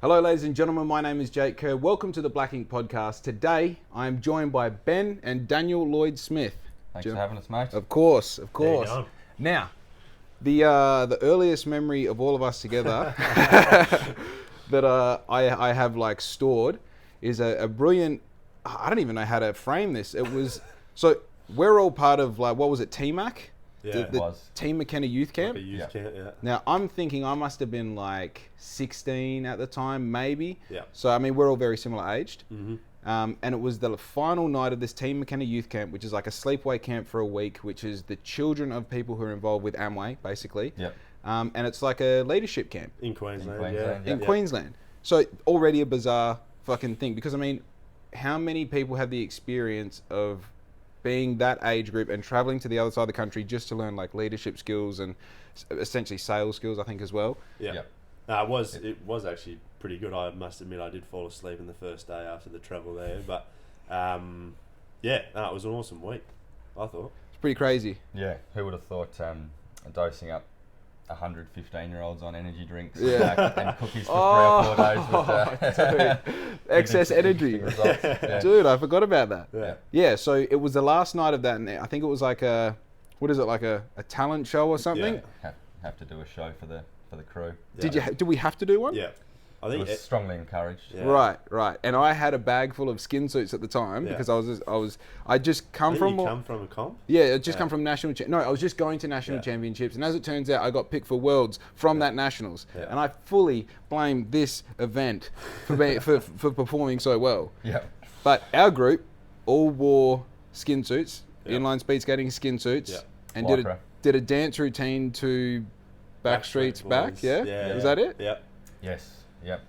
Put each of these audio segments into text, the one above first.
Hello ladies and gentlemen, my name is Jake Kerr. Welcome to the BLXCK INK podcast. Today I am joined by Ben and Daniel Lloyd-Smith. Thanks for having us, mate. Of course. There you go. Now, the earliest memory of all of us together that I have like stored is a brilliant, I don't even know how to frame this. It was, so we're all part of like, what was it, TMAC? Yeah, The it was. Team McKenna Youth Camp? Like a youth camp, yeah. Now, I'm thinking I must have been like 16 at the time, maybe. Yeah. So, I mean, we're all very similar aged. Mm-hmm. And it was the final night of this Team McKenna Youth Camp, which is like a sleepaway camp for a week, which is the children of people who are involved with Amway, basically. Yep. And it's like a leadership camp In Queensland, in Queensland. So, already a bizarre fucking thing. Because, I mean, how many people have the experience of being that age group and traveling to the other side of the country just to learn like leadership skills and essentially sales skills, I think, as well. Yeah. Yep. It was actually pretty good. I must admit I did fall asleep in the first day after the travel there, but it was an awesome week, I thought. It's pretty crazy. Yeah, who would have thought dosing up 100 15-year-olds on energy drinks and cookies for 3 or 4 days with Excess energy. results. Yeah. Dude, I forgot about that. Yeah. Yeah, so it was the last night of that, and I think it was like a talent show or something? Yeah. Have to do a show for the crew. Did we have to do one? Yeah. I It think was strongly encouraged. Yeah. Right. And I had a bag full of skin suits at the time because I just come I think from you come from a comp? Yeah, I just come from national. I was just going to national championships, and as it turns out, I got picked for worlds from that nationals, and I fully blame this event for performing so well. Yeah. But our group all wore skin suits, Yeah. inline speed skating skin suits, Yeah. and Lycra. did a dance routine to Backstreet's Back. Boys. Yeah, was that it? Yeah. Yes. Yep.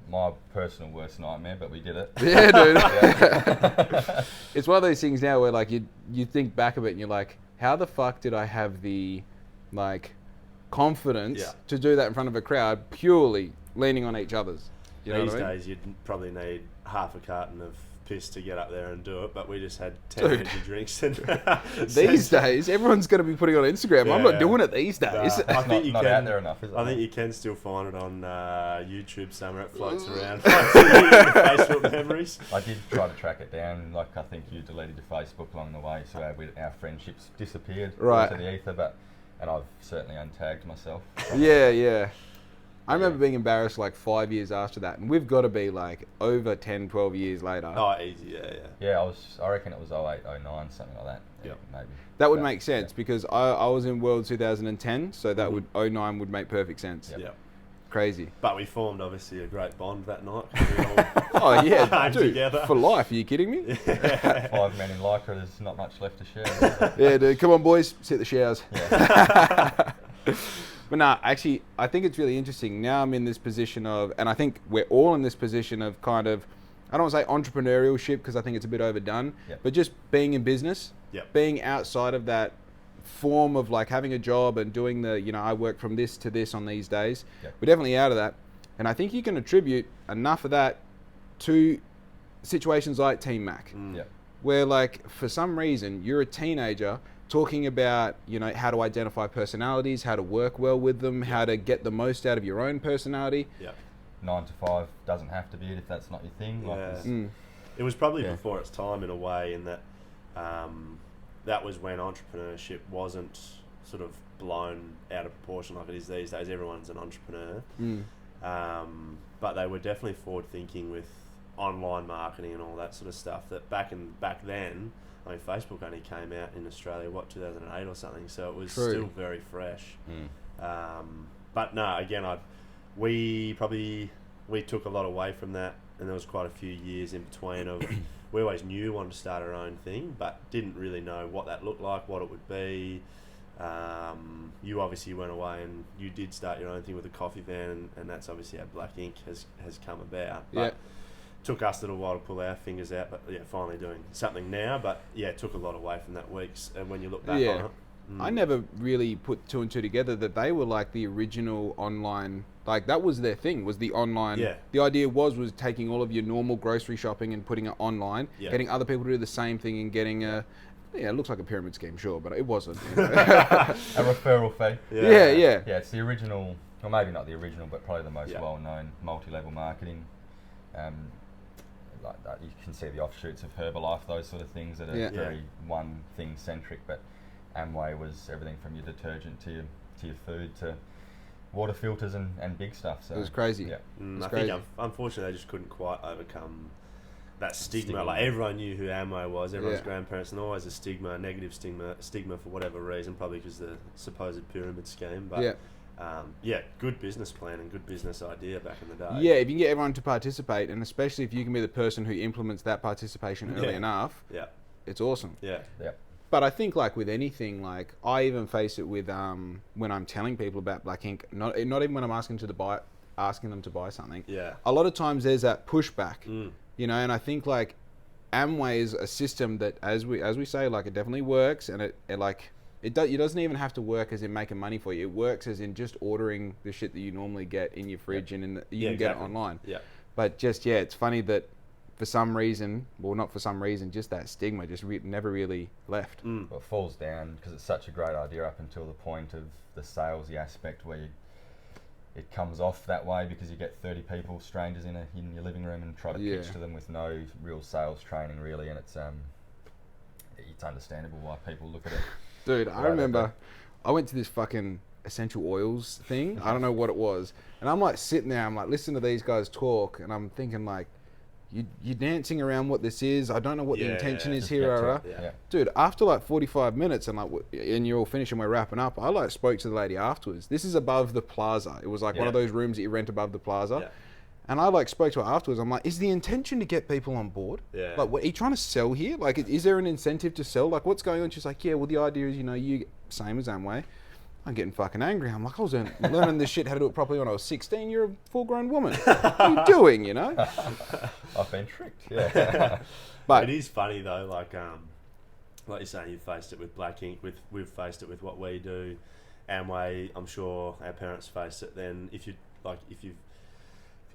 My personal worst nightmare, but we did it. Yeah, dude. Yeah. It's one of those things now where like you think back of it and you're like, how the fuck did I have the like confidence to do that in front of a crowd purely leaning on each other's? You know These what I mean? days you'd probably need half a carton of piss to get up there and do it, but we just had 10 Dude. energy drinks. And These days, everyone's going to be putting it on Instagram. I'm not Yeah. doing it these days. Nah, I It's think you not can. out there enough, is it? I think you can still find it on YouTube somewhere. It floats around. Facebook memories. I did try to track it down. Like, I think you deleted your Facebook along the way, so our friendships disappeared Right. into the ether. And I've certainly untagged myself. Yeah. I remember being embarrassed like 5 years after that, and we've got to be like over 10, 12 years later. Oh, easy, yeah. Yeah, I reckon it was 08, 09, something like that. Yeah. Maybe. That would But, make sense yeah. because I was in World 2010, so that would 09 would make perfect sense. Yep. Yeah. Crazy. But we formed obviously a great bond that night. We all Oh yeah, came dude, together. for life. Are you kidding me? 5 men in Lycra, there's not much left to share. Yeah, dude. Come on, boys, sit the showers. Yeah. But nah, actually, I think it's really interesting. Now I'm in this position of, and I think we're all in this position of kind of, I don't want to say entrepreneurship because I think it's a bit overdone, Yep. but just being in business, Yep. being outside of that form of like having a job and doing I work from this to this on these days. Yep. We're definitely out of that. And I think you can attribute enough of that to situations like Team Mac, Yeah. where like for some reason you're a teenager talking about how to identify personalities, how to work well with them, how to get the most out of your own personality. Yeah. 9 to 5 doesn't have to be it if that's not your thing. Like Yeah. it's- It was probably Yeah. before its time in a way, in that that was when entrepreneurship wasn't sort of blown out of proportion like it is these days. Everyone's an entrepreneur. But they were definitely forward thinking with online marketing and all that sort of stuff. That back then, I mean, Facebook only came out in Australia 2008 or something, so it was True. still very fresh. Mm. But no, again, we took a lot away from that, and there was quite a few years in between of we always knew we wanted to start our own thing, but didn't really know what that looked like, what it would be. You obviously went away and you did start your own thing with a coffee van, and that's obviously how BLXCK INK has come about. But Yeah. took us a little while to pull our fingers out, but yeah, finally doing something now. But yeah, it took a lot away from that weeks, and when you look back on it, I never really put two and two together that they were like the original online, like that was their thing, was the online. Yeah. The idea was taking all of your normal grocery shopping and putting it online, Yeah. getting other people to do the same thing and getting it looks like a pyramid scheme, sure, but it wasn't. A referral fee. Yeah. Yeah, it's the original well, maybe not the original, but probably the most Yeah. well-known multi-level marketing. Like that, you can see the offshoots of Herbalife, those sort of things that are Yeah. very one thing centric. But Amway was everything from your detergent to your food to water filters and big stuff. So It was crazy. Yeah. I crazy. think unfortunately they just couldn't quite overcome that stigma. Stigma. Like everyone knew who Amway was, everyone's Yeah. grandparents, and always a negative stigma for whatever reason, probably because the supposed pyramid scheme. But good business plan and good business idea back in the day. Yeah, if you can get everyone to participate, and especially if you can be the person who implements that participation early enough, Yeah. it's awesome. Yeah. Yeah. But I think like with anything, like I even face it with when I'm telling people about Black Ink, not even when I'm asking them to buy something. Yeah. A lot of times there's that pushback, Mm. you know, and I think like Amway is a system that, as we say, like it definitely works, and it doesn't even have to work as in making money for you. It works as in just ordering the shit that you normally get in your fridge, and you can get it online. Yeah. But just it's funny that for some reason, well, not for some reason, just that stigma just never really left. Mm. Well, it falls down because it's such a great idea up until the point of the salesy aspect where it comes off that way because you get 30 people, strangers in your living room, and try to pitch to them with no real sales training really, and it's understandable why people look at it. Dude, I remember I went to this fucking essential oils thing. I don't know what it was. And I'm like sitting there, I'm like listening to these guys talk, and I'm thinking like, you're dancing around what this is. I don't know what the intention is here, Ara. Yeah. Dude, after like 45 minutes and you're all finished and we're wrapping up, I like spoke to the lady afterwards. This is above the plaza. It was like one of those rooms that you rent above the plaza. Yeah. And I like spoke to her afterwards. I'm like, is the intention to get people on board? Yeah. Like, what are you trying to sell here? Like, is there an incentive to sell? Like, what's going on? She's like, yeah, well, the idea is, you same as Amway. I'm getting fucking angry. I'm like, I was learning this shit how to do it properly when I was 16. You're a full-grown woman. What are you doing, you know? I've been tricked, yeah. But it is funny though, like you're saying, you've faced it with Black Ink, we've faced it with what we do. Amway, I'm sure our parents faced it. Then if you're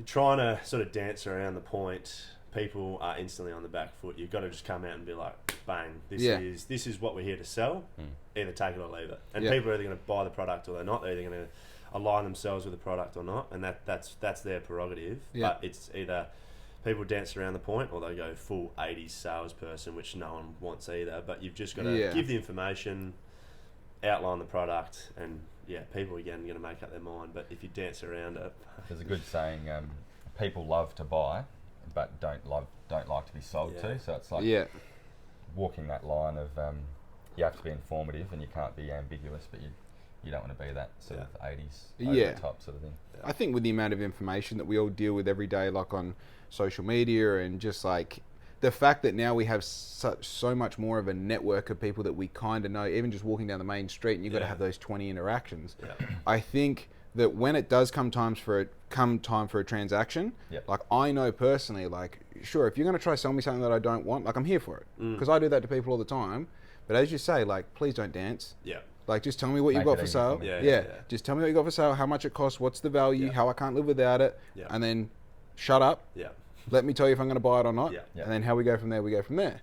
trying to sort of dance around the point, people are instantly on the back foot. You've got to just come out and be like, bang, this is what we're here to sell. Either take it or leave it. And people are either going to buy the product or they're not. They're either going to align themselves with the product or not, and that's their prerogative. But it's either people dance around the point or they go full 80s salesperson, which no one wants either. But you've just got to give the information, outline the product, and people again are going to make up their mind. But if you dance around it, there's a good saying: people love to buy, but don't like to be sold to. So it's like walking that line of you have to be informative and you can't be ambiguous, but you don't want to be that sort of 80s over the top sort of thing. I think with the amount of information that we all deal with every day, like on social media, and just like the fact that now we have so much more of a network of people that we kind of know, even just walking down the main street, and you've got to have those 20 interactions. I think that when it does come time for a transaction, like I know personally, like sure, if you're going to try to sell me something that I don't want, like I'm here for it, because I do that to people all the time. But as you say, like please don't dance. Like just tell me what you've got for sale. Just tell me what you got for sale, how much it costs, what's the value, how I can't live without it, and then shut up. Let me tell you if I'm going to buy it or not, and then how we go from there, we go from there.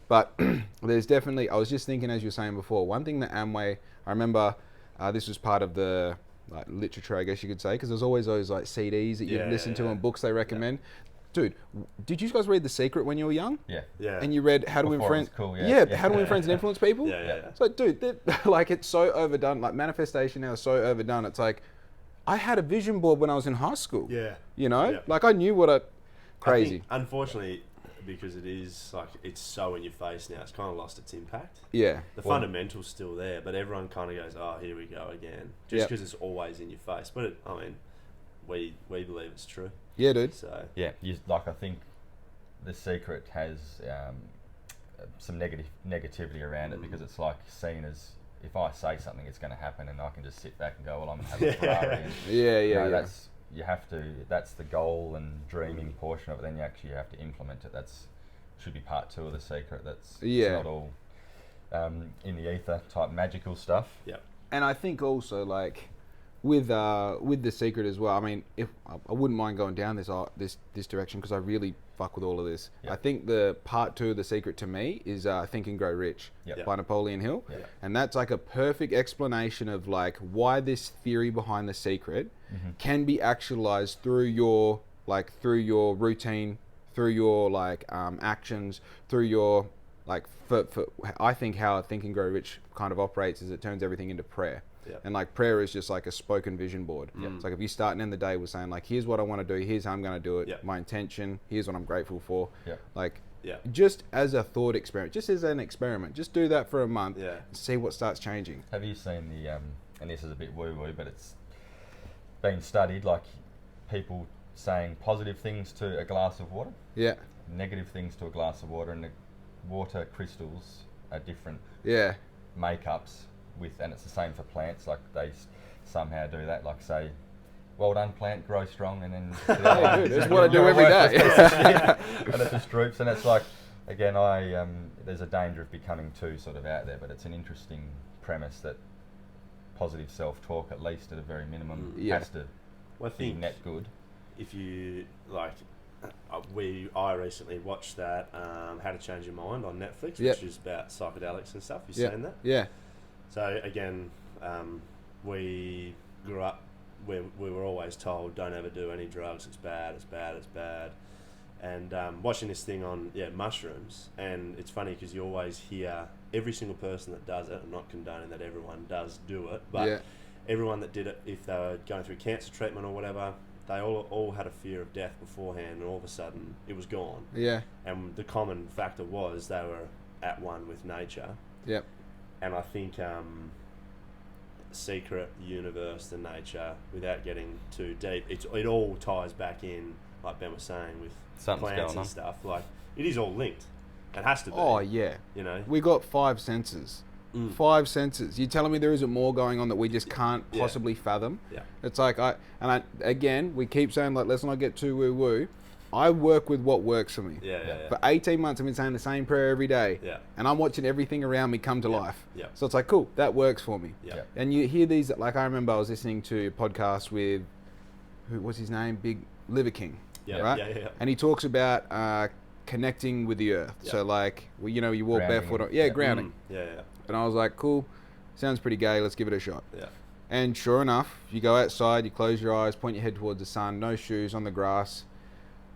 But there's definitely, I was just thinking, as you were saying before, one thing that Amway, I remember this was part of the like literature, I guess you could say, because there's always those like CDs that you listen to and books they recommend. Dude, did you guys read The Secret when you were young? Yeah. And you read How to Win Friends? Cool, How to Win Friends and Influence People? It's like, dude, like it's so overdone. Like manifestation now is so overdone. It's like, I had a vision board when I was in high school. You know, like I knew what crazy. I think, unfortunately, because it is like it's so in your face now, it's kind of lost its impact. The fundamentals still there, but everyone kind of goes, "Oh, here we go again," just because it's always in your face. But we believe it's true. Yeah, dude. So I think The Secret has some negativity around it because it's like seen as if I say something, it's going to happen, and I can just sit back and go, "Well, I'm having a Ferrari." That's the goal and dreaming portion of it. Then you actually have to implement it. Should be part 2 of The Secret. It's not all in the ether type magical stuff. And I think also like with the secret as well. I mean, if I wouldn't mind going down this direction because I really fuck with all of this. Yep. I think the part 2 of the secret to me is Think and Grow Rich Yep. by Napoleon Hill, Yep. and that's like a perfect explanation of like why this theory behind the secret can be actualized through your routine, through your actions, through your for I think how Think and Grow Rich kind of operates is it turns everything into prayer. Yep. And like prayer is just like a spoken vision board. Yep. It's like if you start and end the day with saying like, here's what I want to do, here's how I'm going to do it, Yep. my intention, here's what I'm grateful for. Yep. Like Yeah. just as a thought experiment, just as an experiment, just do that for a month Yeah. and see what starts changing. Have you seen the, and this is a bit woo-woo, but it's been studied, like people saying positive things to a glass of water, Yeah. negative things to a glass of water, and the water crystals are different Yeah. makeups with, and it's the same for plants, like they somehow do that, like say, well done plant, grow strong, and then Yeah, dude, that's what I do every day. and it just droops, and it's like, again, there's a danger of becoming too sort of out there, but it's an interesting premise that positive self-talk, at least at a very minimum, Yeah. has to Well, I be think net good. if you like, I recently watched that How to Change Your Mind on Netflix, Yep. which is about psychedelics and stuff. You Yeah. seen that? Yeah. So again, we grew up where we were always told, don't ever do any drugs, it's bad, it's bad, it's bad. And watching this thing on mushrooms, and it's funny because you always hear every single person that does it, I'm not condoning that everyone does do it, but Yeah. everyone that did it, if they were going through cancer treatment or whatever, they all had a fear of death beforehand, and all of a sudden it was gone. Yeah. And the common factor was they were at one with nature. Yep. And I think secret, the universe, the nature, without getting too deep, it all ties back in, like Ben was saying, with Something's plants going and on. stuff. Like, it is all linked. It has to be. Oh yeah. You know? We got 5 senses. Mm. 5 senses. You're telling me there isn't more going on that we just can't Yeah. possibly fathom? Yeah. It's like again, we keep saying like let's not get too woo woo. I work with what works for me. Yeah, yeah. For 18 months I've been saying the same prayer every day. Yeah. And I'm watching everything around me come to Yeah. life. Yeah. So it's like cool, that works for me. Yeah. Yeah. And you hear these like I remember I was listening to a podcast with who was his name? Big Liver King. Yeah, Right? yeah. And he talks about connecting with the earth. Yeah. So like you walk Grounding. barefoot on, Yeah. grounding. Yeah, And I was like, cool, sounds pretty gay, let's give it a shot. yeah. And sure enough, you go outside, you close your eyes, point your head towards the sun, no shoes on the grass.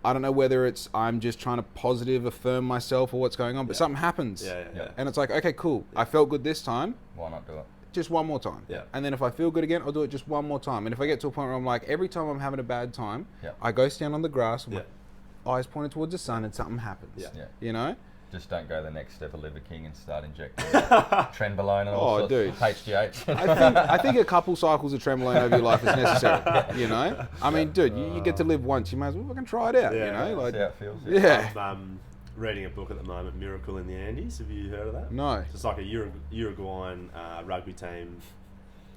I don't know whether it's I'm just trying to positive affirm myself or what's going on, but Yeah. something happens. Yeah, yeah, Yeah. yeah. And it's like, okay, cool, I felt good this time, Why not do it? just one more time. Yeah. And then if I feel good again, I'll do it just one more time. And if I get to a point where I'm like, every time I'm having a bad time, Yeah. I go stand on the grass, with Yeah. my eyes pointed towards the sun, and something happens. Yeah. Yeah. You know? Just don't go the next step of Liver King and start injecting trenbolone and all Oh, sorts dude. of HGH. I think a couple cycles of trembling over your life is necessary. You know, I mean, dude, you get to live once. You might as well fucking try it out. Yeah, you know, yeah. like See how it feels. yeah. I'm reading a book at the moment, Miracle in the Andes. Have you heard of that? No. It's like a Uruguayan rugby team.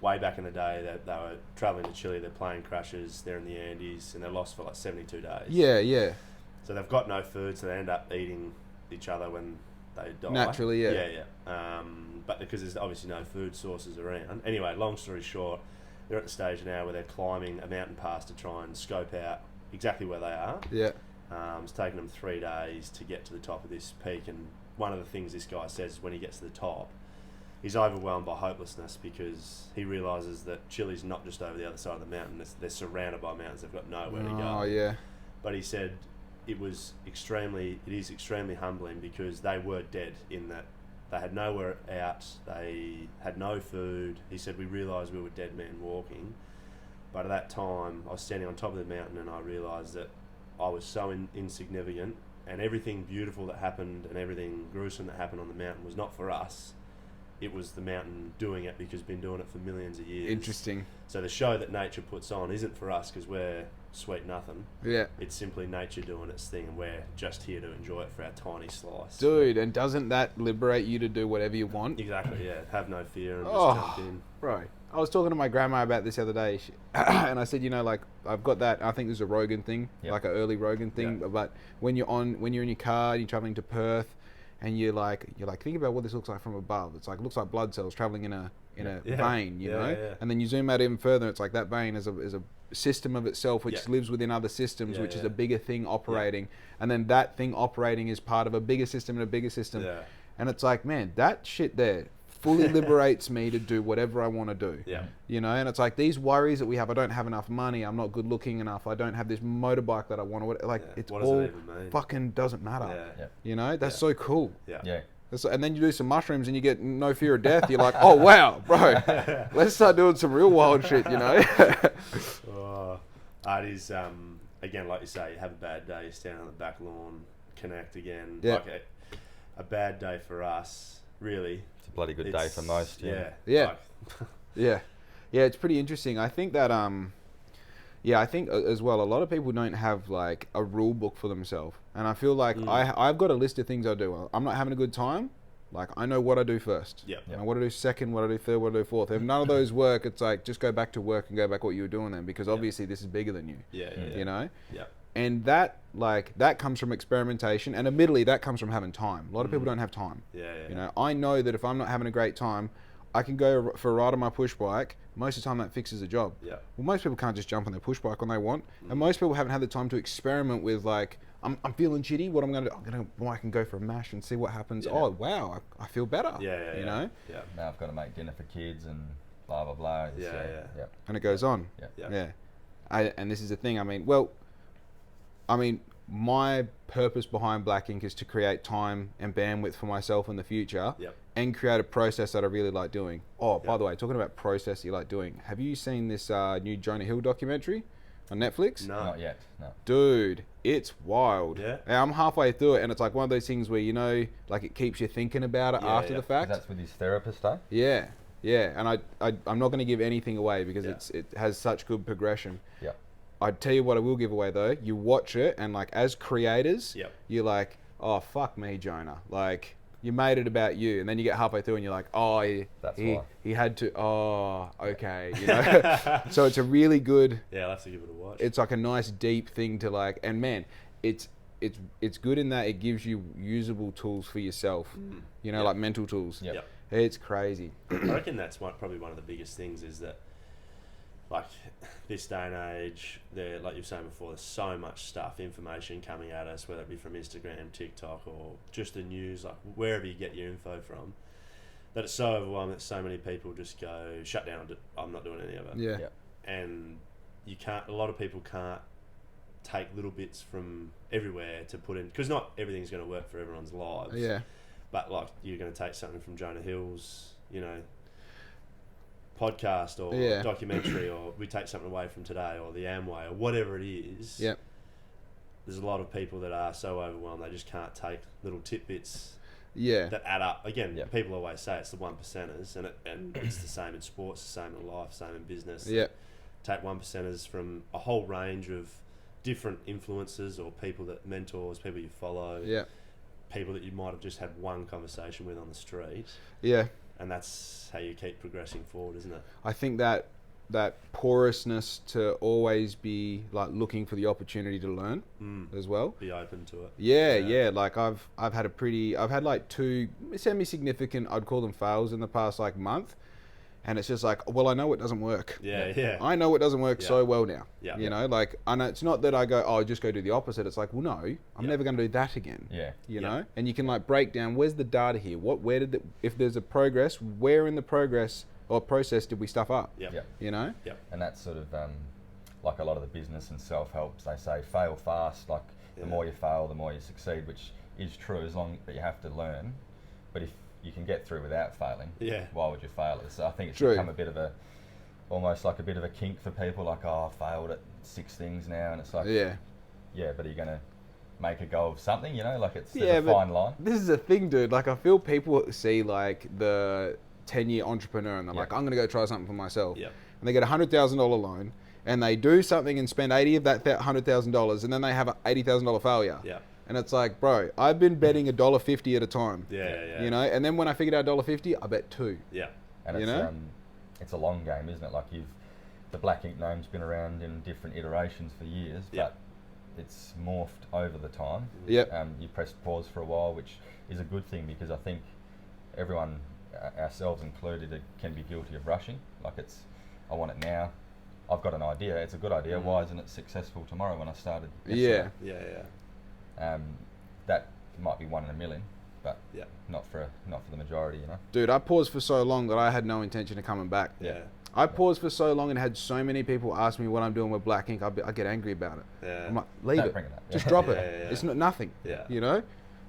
Way back in the day, they were travelling to Chile. They're playing crashes. They're in the Andes, and they're lost for like 72 days. Yeah, yeah. So they've got no food, so they end up eating each other when they die. Naturally, yeah. Yeah, yeah. But because there's obviously no food sources around. Anyway, long story short, they're at the stage now where they're climbing a mountain pass to try and scope out exactly where they are. Yeah. It's taken them 3 days to get to the top of this peak, and one of the things this guy says is when he gets to the top, he's overwhelmed by hopelessness because he realises that Chile's not just over the other side of the mountain, they're surrounded by mountains, they've got nowhere to go. Oh yeah. But he said it is extremely humbling because they were dead in that they had nowhere out, they had no food. He said, we realised we were dead men walking, but at that time I was standing on top of the mountain and I realised that I was so insignificant, and everything beautiful that happened and everything gruesome that happened on the mountain was not for us. It was the mountain doing it because it's been doing it for millions of years. Interesting. So the show that nature puts on isn't for us because we're sweet nothing. Yeah. It's simply nature doing its thing, and we're just here to enjoy it for our tiny slice. Dude, and doesn't that liberate you to do whatever you want? Exactly, yeah. Have no fear and just Oh. jump in. Right. I was talking to my grandma about this the other day, and I said, like, I've got that. I think there's a Rogan thing, Yep. like an early Rogan thing. Yeah. But when you're in your car, and you're traveling to Perth, and you're like think about what this looks like from above. It's like looks like blood cells traveling in a vein, you know. Yeah. And then you zoom out even further. It's like that vein is a system of itself which lives within other systems, which is a bigger thing operating, and then that thing operating is part of a bigger system and a bigger system. Yeah. And it's like, man, that shit there fully liberates me to do whatever I want to do. Yeah. You know, and it's like these worries that we have. I don't have enough money. I'm not good looking enough. I don't have this motorbike that I want to. Like, it's what does it all even mean? fucking doesn't matter. Yeah. You know, that's so cool. Yeah. And then you do some mushrooms and you get no fear of death. You're like, oh wow, bro, let's start doing some real wild shit. You know. It is again, like you say, you have a bad day, you stand on the back lawn, connect again. Yeah. Like a bad day for us, really. It's a bloody good day for most. Yeah. Yeah. Yeah. It's pretty interesting. I think that I think as well, a lot of people don't have like a rule book for themselves, and I feel like I've got a list of things I do. I'm not having a good time. Like, I know what I do first. Yep. I know what I do second, what I do third, what I do fourth. If none of those work, it's like, just go back to work and go back what you were doing then, because obviously this is bigger than you. You know? Yeah. And that comes from experimentation, and admittedly, that comes from having time. A lot of people don't have time. You know, I know that if I'm not having a great time, I can go for a ride on my push bike. Most of the time, that fixes the job. Yeah. Well, most people can't just jump on their push bike when they want, and most people haven't had the time to experiment with, like, I'm feeling shitty. What I'm going to do? I can go for a mash and see what happens. Oh wow, I feel better. You know. Yeah. Now I've got to make dinner for kids and blah blah blah. And it goes on. And this is the thing. I mean, my purpose behind Black Ink is to create time and bandwidth for myself in the future, and create a process that I really like doing. Oh, by the way, talking about process you like doing, have you seen this new Jonah Hill documentary on Netflix? No. Not yet. No. Dude, it's wild. Yeah. And I'm halfway through it, and it's like one of those things where, you know, like it keeps you thinking about it after the fact. That's with his therapist, eh? Yeah. And I'm not going to give anything away because it has such good progression. Yeah. I'd tell you what I will give away though. You watch it, and like as creators, you're like, oh fuck me, Jonah. Like, you made it about you, and then you get halfway through and you're like, oh, he had to. Oh, okay, you know. So it's a really good. Yeah, I'll have to give it a watch. It's like a nice deep thing to like, and man, it's good in that it gives you usable tools for yourself. You know, like mental tools. It's crazy. I reckon that's probably one of the biggest things is that, like, this day and age, there, like you were saying before, there's so much stuff, information coming at us, whether it be from Instagram, TikTok, or just the news, like wherever you get your info from, that it's so overwhelming that so many people just go, shut down, I'm not doing any of it. And you can't, a lot of people can't take little bits from everywhere to put in, because not everything's going to work for everyone's lives. But like, you're going to take something from Jonah Hill's, you know, podcast or documentary, or we take something away from today, or the Amway, or whatever it is. There's a lot of people that are so overwhelmed they just can't take little tidbits that add up. Again, people always say it's the 1%ers, and it's the same in sports, the same in life, same in business. Take 1%ers from a whole range of different influences, or people that mentors, people you follow, people that you might have just had one conversation with on the street. And that's how you keep progressing forward, isn't it? I think that porousness to always be like looking for the opportunity to learn as well. Be open to it. Like I've had like 2 semi-significant, I'd call them fails in the past like month. And it's just like, well, I know it doesn't work. I know it doesn't work so well now. You know, like, I know it's not that I go, oh, just go do the opposite. It's like, well, no, I'm never going to do that again. You know, and you can like break down, where's the data here? If there's a progress, where in the progress or process did we stuff up? You know? And that's sort of like a lot of the business and self-helps, they say fail fast. Like the more you fail, the more you succeed, which is true as long as you have to learn. But if you can get through without failing, why would you fail it? So I think it's become a bit of almost like a bit of a kink for people, like, oh, I failed at 6 things now, and it's like, but are you going to make a go of something, you know, like there's a fine line. This is the thing, dude, like I feel people see like the 10-year entrepreneur and they're like, I'm going to go try something for myself, and they get a $100,000 loan, and they do something and spend 80 of that $100,000, and then they have an $80,000 failure. And it's like, bro, I've been betting $1.50 at a time. You know, and then when I figured out $1.50, I bet 2. And it's a long game, isn't it? Like the Black Ink name's been around in different iterations for years, but it's morphed over the time. Yep. You pressed pause for a while, which is a good thing, because I think everyone, ourselves included, can be guilty of rushing. Like, it's, I want it now. I've got an idea. It's a good idea. Why isn't it successful tomorrow when I started yesterday? That might be 1 in a million, but not for the majority, you know. Dude, I paused for so long that I had no intention of coming back. Yeah. I paused for so long and had so many people ask me what I'm doing with Black Ink. I get angry about it. Yeah. I'm like, leave Don't it. bring it up. Just drop it. Yeah. It's nothing. Yeah. You know?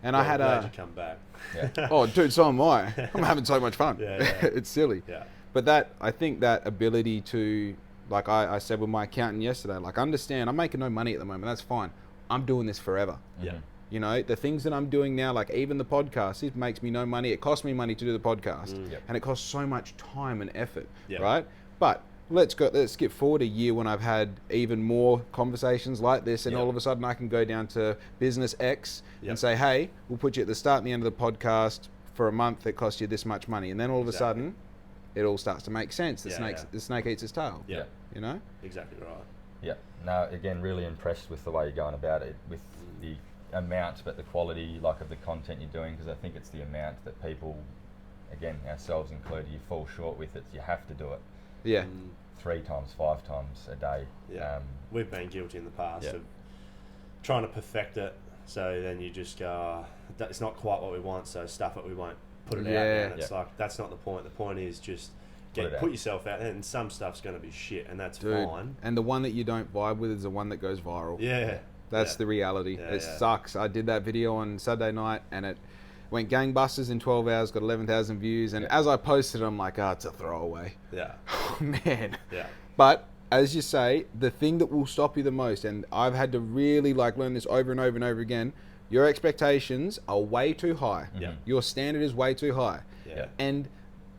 And Well, I had glad you come back. Yeah. oh, dude, so am I. I'm having so much fun. Yeah. It's silly. Yeah. But I think that ability to, like I said with my accountant yesterday, like, understand, I'm making no money at the moment. That's fine. I'm doing this forever. Yeah. You know, the things that I'm doing now, like even the podcast, it makes me no money. It costs me money to do the podcast, and it costs so much time and effort, right? But let's skip forward a year when I've had even more conversations like this, and all of a sudden I can go down to Business X and say, hey, we'll put you at the start and the end of the podcast for a month. It costs you this much money, and then all of a sudden, it all starts to make sense. The snake eats its tail. Yeah. You know? Exactly right. Yeah. No, again, really impressed with the way you're going about it, with the amount, but the quality, like, of the content you're doing, because I think it's the amount that people, again, ourselves included, you fall short with it. You have to do it. Yeah. 3 times, 5 times a day. Yeah. We've been guilty in the past of trying to perfect it, so then you just go, it's not quite what we want, so stuff it, we won't put it out there. And it's like, that's not the point. The point is just put yourself out there, and some stuff's going to be shit, and that's fine. And the one that you don't vibe with is the one that goes viral. Yeah. That's the reality. It sucks. I did that video on Saturday night, and it went gangbusters in 12 hours, got 11,000 views. And as I posted, I'm like, it's a throwaway. Yeah. Oh, man. Yeah. But as you say, the thing that will stop you the most, and I've had to really learn this over and over and over again, your expectations are way too high. Yeah. Your standard is way too high. Yeah. And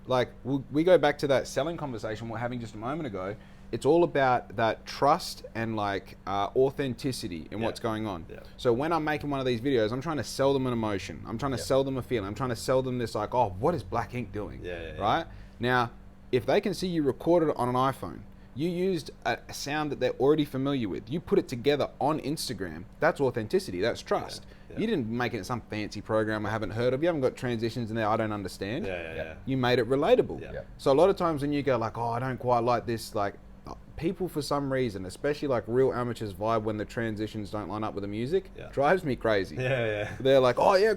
like, we go back to that selling conversation we were having just a moment ago. It's all about that trust and authenticity in what's going on. Yeah. So when I'm making one of these videos, I'm trying to sell them an emotion. I'm trying to sell them a feeling. I'm trying to sell them this, like, oh, what is Black Ink doing? Right? Now, if they can see you recorded it on an iPhone, you used a sound that they're already familiar with, you put it together on Instagram, that's authenticity, that's trust. You didn't make it some fancy program I haven't heard of. You haven't got transitions in there I don't understand. You made it relatable. So a lot of times when you go like, oh, I don't quite like this, like, people for some reason, especially like real amateurs, vibe when the transitions don't line up with the music. Drives me crazy. They're like, oh yeah,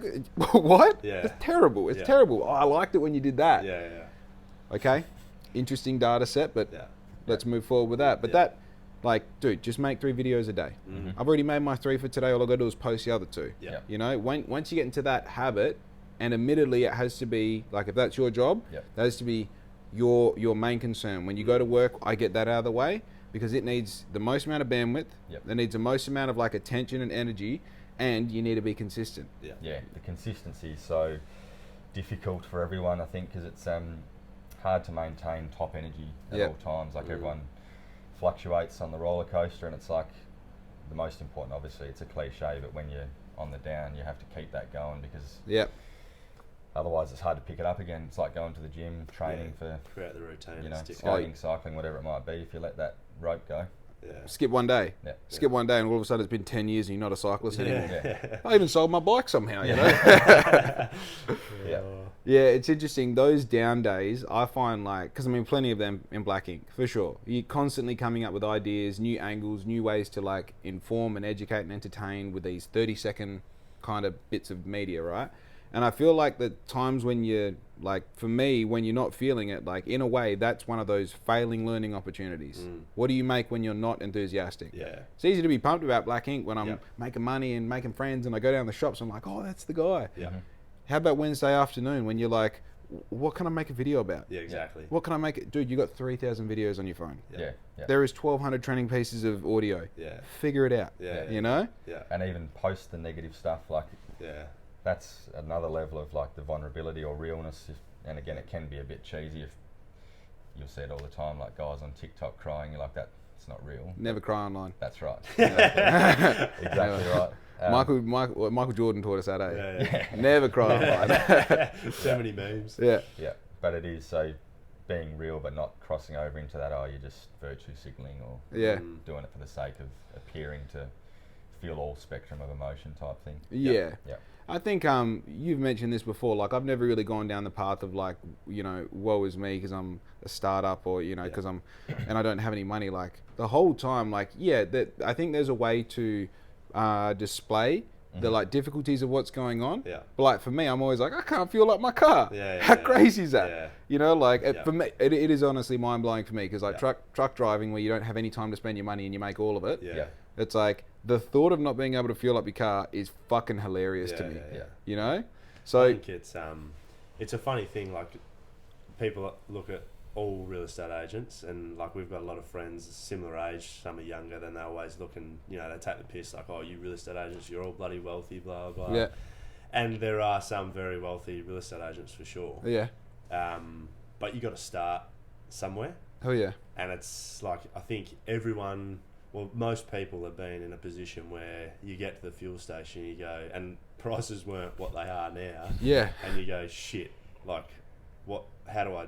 what? It's terrible. It's terrible. Oh, I liked it when you did that. Okay, interesting data set, but let's move forward with that. But that, like, dude, just make 3 videos a day. I've already made my 3 for today. All I got to do is post the other 2. You know, once you get into that habit, and admittedly it has to be, like, if that's your job, that has to be your main concern. When you go to work, I get that out of the way, because it needs the most amount of bandwidth, it needs the most amount of like attention and energy, and you need to be consistent. The consistency is so difficult for everyone, I think, because it's hard to maintain top energy at all times. Like, everyone fluctuates on the roller coaster, and it's like, the most important, obviously, it's a cliche, but when you're on the down, you have to keep that going, because otherwise it's hard to pick it up again. It's like going to the gym, training for, create the routine, you know, skating, cycling, whatever it might be. If you let that rope go, skip one day, skip one day, and all of a sudden it's been 10 years and you're not a cyclist anymore. I even sold my bike somehow, you know. It's interesting. Those down days, I find, like, because I mean, plenty of them in Black Ink for sure. You're constantly coming up with ideas, new angles, new ways to like inform and educate and entertain with these 30-second kind of bits of media, right? And I feel like the times when you're, like, for me, when you're not feeling it, like, in a way, that's one of those failing learning opportunities. What do you make when you're not enthusiastic? It's easy to be pumped about Black Ink when I'm making money and making friends, and I go down the shops, I'm like, oh, that's the guy. How about Wednesday afternoon when you're like, what can I make a video about? Exactly. What can I make it? Dude, you got 3,000 videos on your phone. There is 1,200 training pieces of audio. Figure it out. You know? And even post the negative stuff, like, that's another level of like the vulnerability or realness. And again, it can be a bit cheesy. If you'll see it all the time, like guys on TikTok crying, you're like, that it's not real. Never cry online. That's right. Exactly right. Michael Jordan taught us that, eh? Never cry online. So many memes. But it is, so being real but not crossing over into that, oh, you're just virtue signaling or doing it for the sake of appearing to feel all spectrum of emotion type thing. Yeah. Yeah. I think you've mentioned this before. Like, I've never really gone down the path of like, you know, woe is me because I'm a startup, or you know, because I'm and I don't have any money. Like the whole time, like that. I think there's a way to display the like difficulties of what's going on. Yeah. But like for me, I'm always like, I can't fuel up my car. Yeah, How crazy is that? Yeah. You know, like Yeah. for me, it is honestly mind blowing for me because like truck driving, where you don't have any time to spend your money and you make all of it. Yeah. It's like the thought of not being able to fuel up your car is fucking hilarious to me. Yeah. You know? I So think it's a funny thing. Like people look at all real estate agents, and like we've got a lot of friends similar age. Some are younger, then they always look and they take the piss like, oh, you real estate agents, you're all bloody wealthy, blah blah. yeah. And there are some very wealthy real estate agents for sure. Yeah. But you got to start somewhere. Oh yeah. And it's like, I think most people have been in a position where you get to the fuel station, you go, and prices weren't what they are now. Yeah. And you go, shit, like, how do I,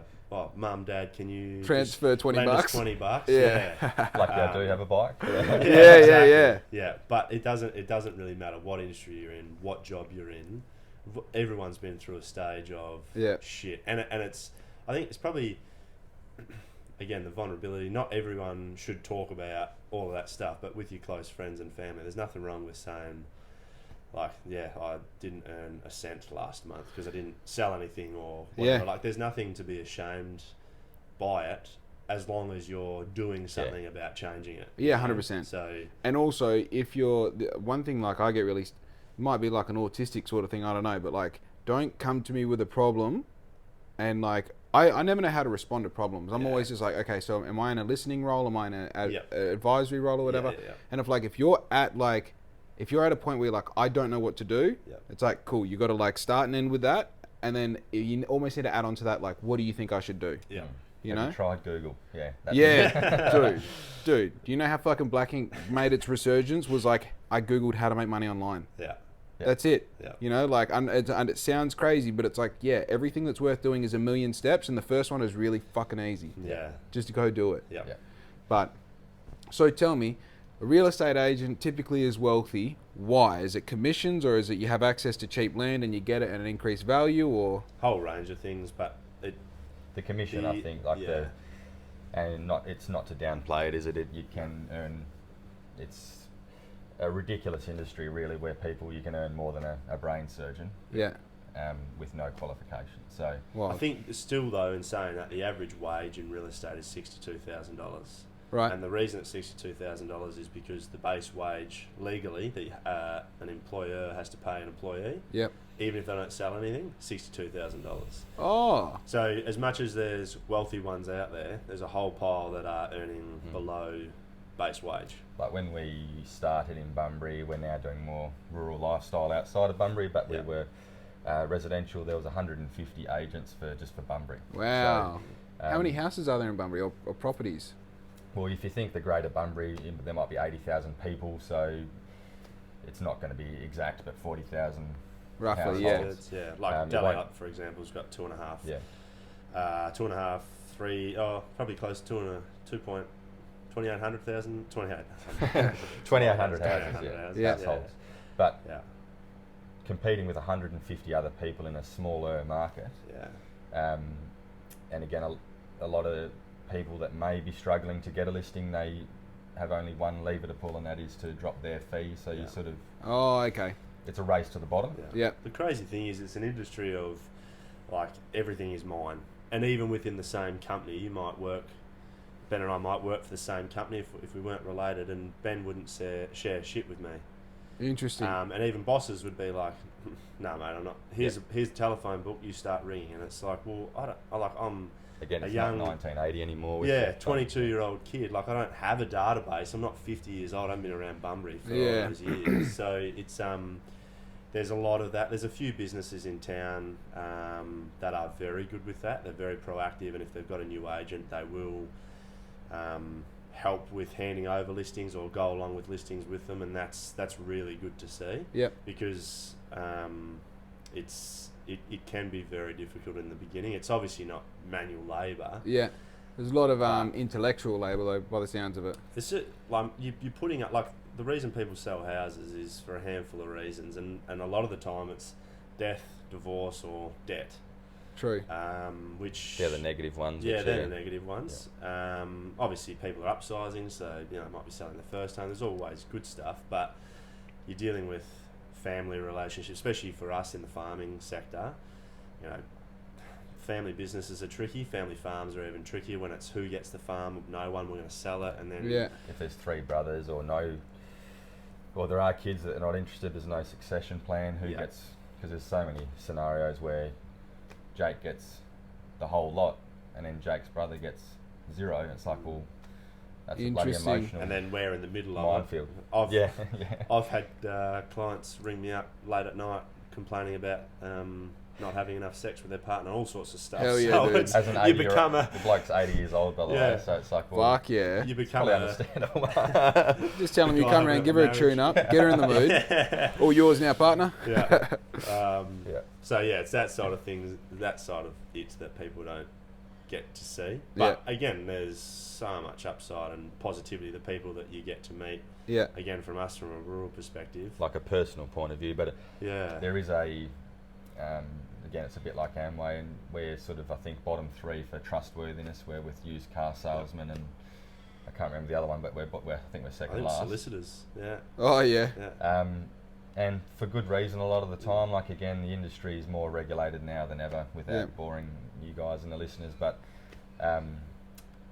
mum, dad, can you Transfer just $20 lend us bucks? $20? Yeah. Lucky I do have a bike. Yeah. Yeah, but it doesn't really matter what industry you're in, what job you're in. Everyone's been through a stage of shit. And it's, I think it's probably, again, the vulnerability. Not everyone should talk about all of that stuff, but with your close friends and family, there's nothing wrong with saying, like, I didn't earn a cent last month because I didn't sell anything or whatever. Like, there's nothing to be ashamed by it as long as you're doing something about changing it. Yeah, 100%. So, and also, if you're one thing, like I get really, it might be like an autistic sort of thing, I don't know, but like, don't come to me with a problem, and like, I never know how to respond to problems. I'm always just like, okay, so am I in a listening role? Am I in an advisory role or whatever? And if you're at a point where you're like, I don't know what to do, it's like, cool, you got to like start and end with that, and then you almost need to add on to that, like, what do you think I should do? Yeah. You Have know? you tried Google? Dude, do you know how fucking Black Ink made its resurgence? Was like, I Googled how to make money online. Yeah. That's it. Yeah. You know, like, and it sounds crazy, but it's like, everything that's worth doing is a million steps, and the first one is really fucking easy. Yeah. Just to go do it. Yeah. But, so tell me, a real estate agent typically is wealthy. Why? Is it commissions, or is it you have access to cheap land and you get it at an increased value, or? Whole range of things, but the commission, I think, it's not to downplay it, is it? You can earn, it's a ridiculous industry really, where you can earn more than a brain surgeon. Yeah. With no qualification. So I think still though, in saying that, the average wage in real estate is $62,000. Right. And the reason it's $62,000 is because the base wage legally that an employer has to pay an employee. Yep. Even if they don't sell anything, $62,000. Oh. So as much as there's wealthy ones out there, there's a whole pile that are earning below base wage. Like when we started in Bunbury, we're now doing more rural lifestyle outside of Bunbury, but we were residential. There was 150 agents for Bunbury. Wow. So, how many houses are there in Bunbury, or properties? Well, if you think the greater Bunbury, there might be 80,000 people, so it's not going to be exact, but 40,000 roughly. households. Yeah. Like Delhi, for example, has got 2.5. Yeah. 2.5, 3. Probably close to 2,800,000. 2,800 houses. Households. But competing with 150 other people in a smaller market. Yeah. And again, a lot of people that may be struggling to get a listing, they have only one lever to pull, and that is to drop their fee. So you sort of... Oh, okay. It's a race to the bottom. Yeah. The crazy thing is, it's an industry of, like, everything is mine. And even within the same company, you might work... Ben and I might work for the same company if we weren't related, and Ben wouldn't share shit with me. Interesting. And even bosses would be like, "No, mate, I'm not. Here's a telephone book. You start ringing." And it's like, well, I'm Again, it's young, not 1980 anymore. 22-year-old kid. Like, I don't have a database. I'm not 50 years old. I've been around Bunbury for all those years. So it's there's a lot of that. There's a few businesses in town that are very good with that. They're very proactive, and if they've got a new agent, they will help with handing over listings or go along with listings with them, and that's really good to see. Yep. Because it can be very difficult in the beginning. It's obviously not manual labour. Yeah. There's a lot of intellectual labour, though, by the sounds of it. It's like you're putting up, like, the reason people sell houses is for a handful of reasons, and a lot of the time it's death, divorce, or debt. True. Which They're the negative ones. yeah, they're the negative ones. Yeah. Obviously, people are upsizing, so might be selling the first home. There's always good stuff, but you're dealing with family relationships, especially for us in the farming sector. Family businesses are tricky. Family farms are even trickier when it's who gets the farm. No one, we're going to sell it, and then if there's 3 brothers or there are kids that are not interested. There's no succession plan. Who gets? Because there's so many scenarios where Jake gets the whole lot, and then Jake's brother gets 0. And it's like, well, that's a bloody emotional. And then we're in the middle minefield. of it. I've had clients ring me up late at night complaining about not having enough sex with their partner, all sorts of stuff. Hell yeah, dude. As an 80 the bloke's 80 years old, by the way, so it's like, well, fuck yeah. You become understandable. Just tell him you come around, give her a tune up, get her in the mood. All yours now, partner. So it's that side of things, that side of it that people don't get to see. But again, there's so much upside and positivity, the people that you get to meet. Yeah. Again, from us, from a rural perspective. Like a personal point of view, but there is a... again, it's a bit like Amway, and we're sort of, I think, bottom 3 for trustworthiness. We're with used car salesmen, and I can't remember the other one, but I think we're second last. Solicitors, Oh yeah. And for good reason a lot of the time. Like, again, the industry is more regulated now than ever, without boring you guys and the listeners, but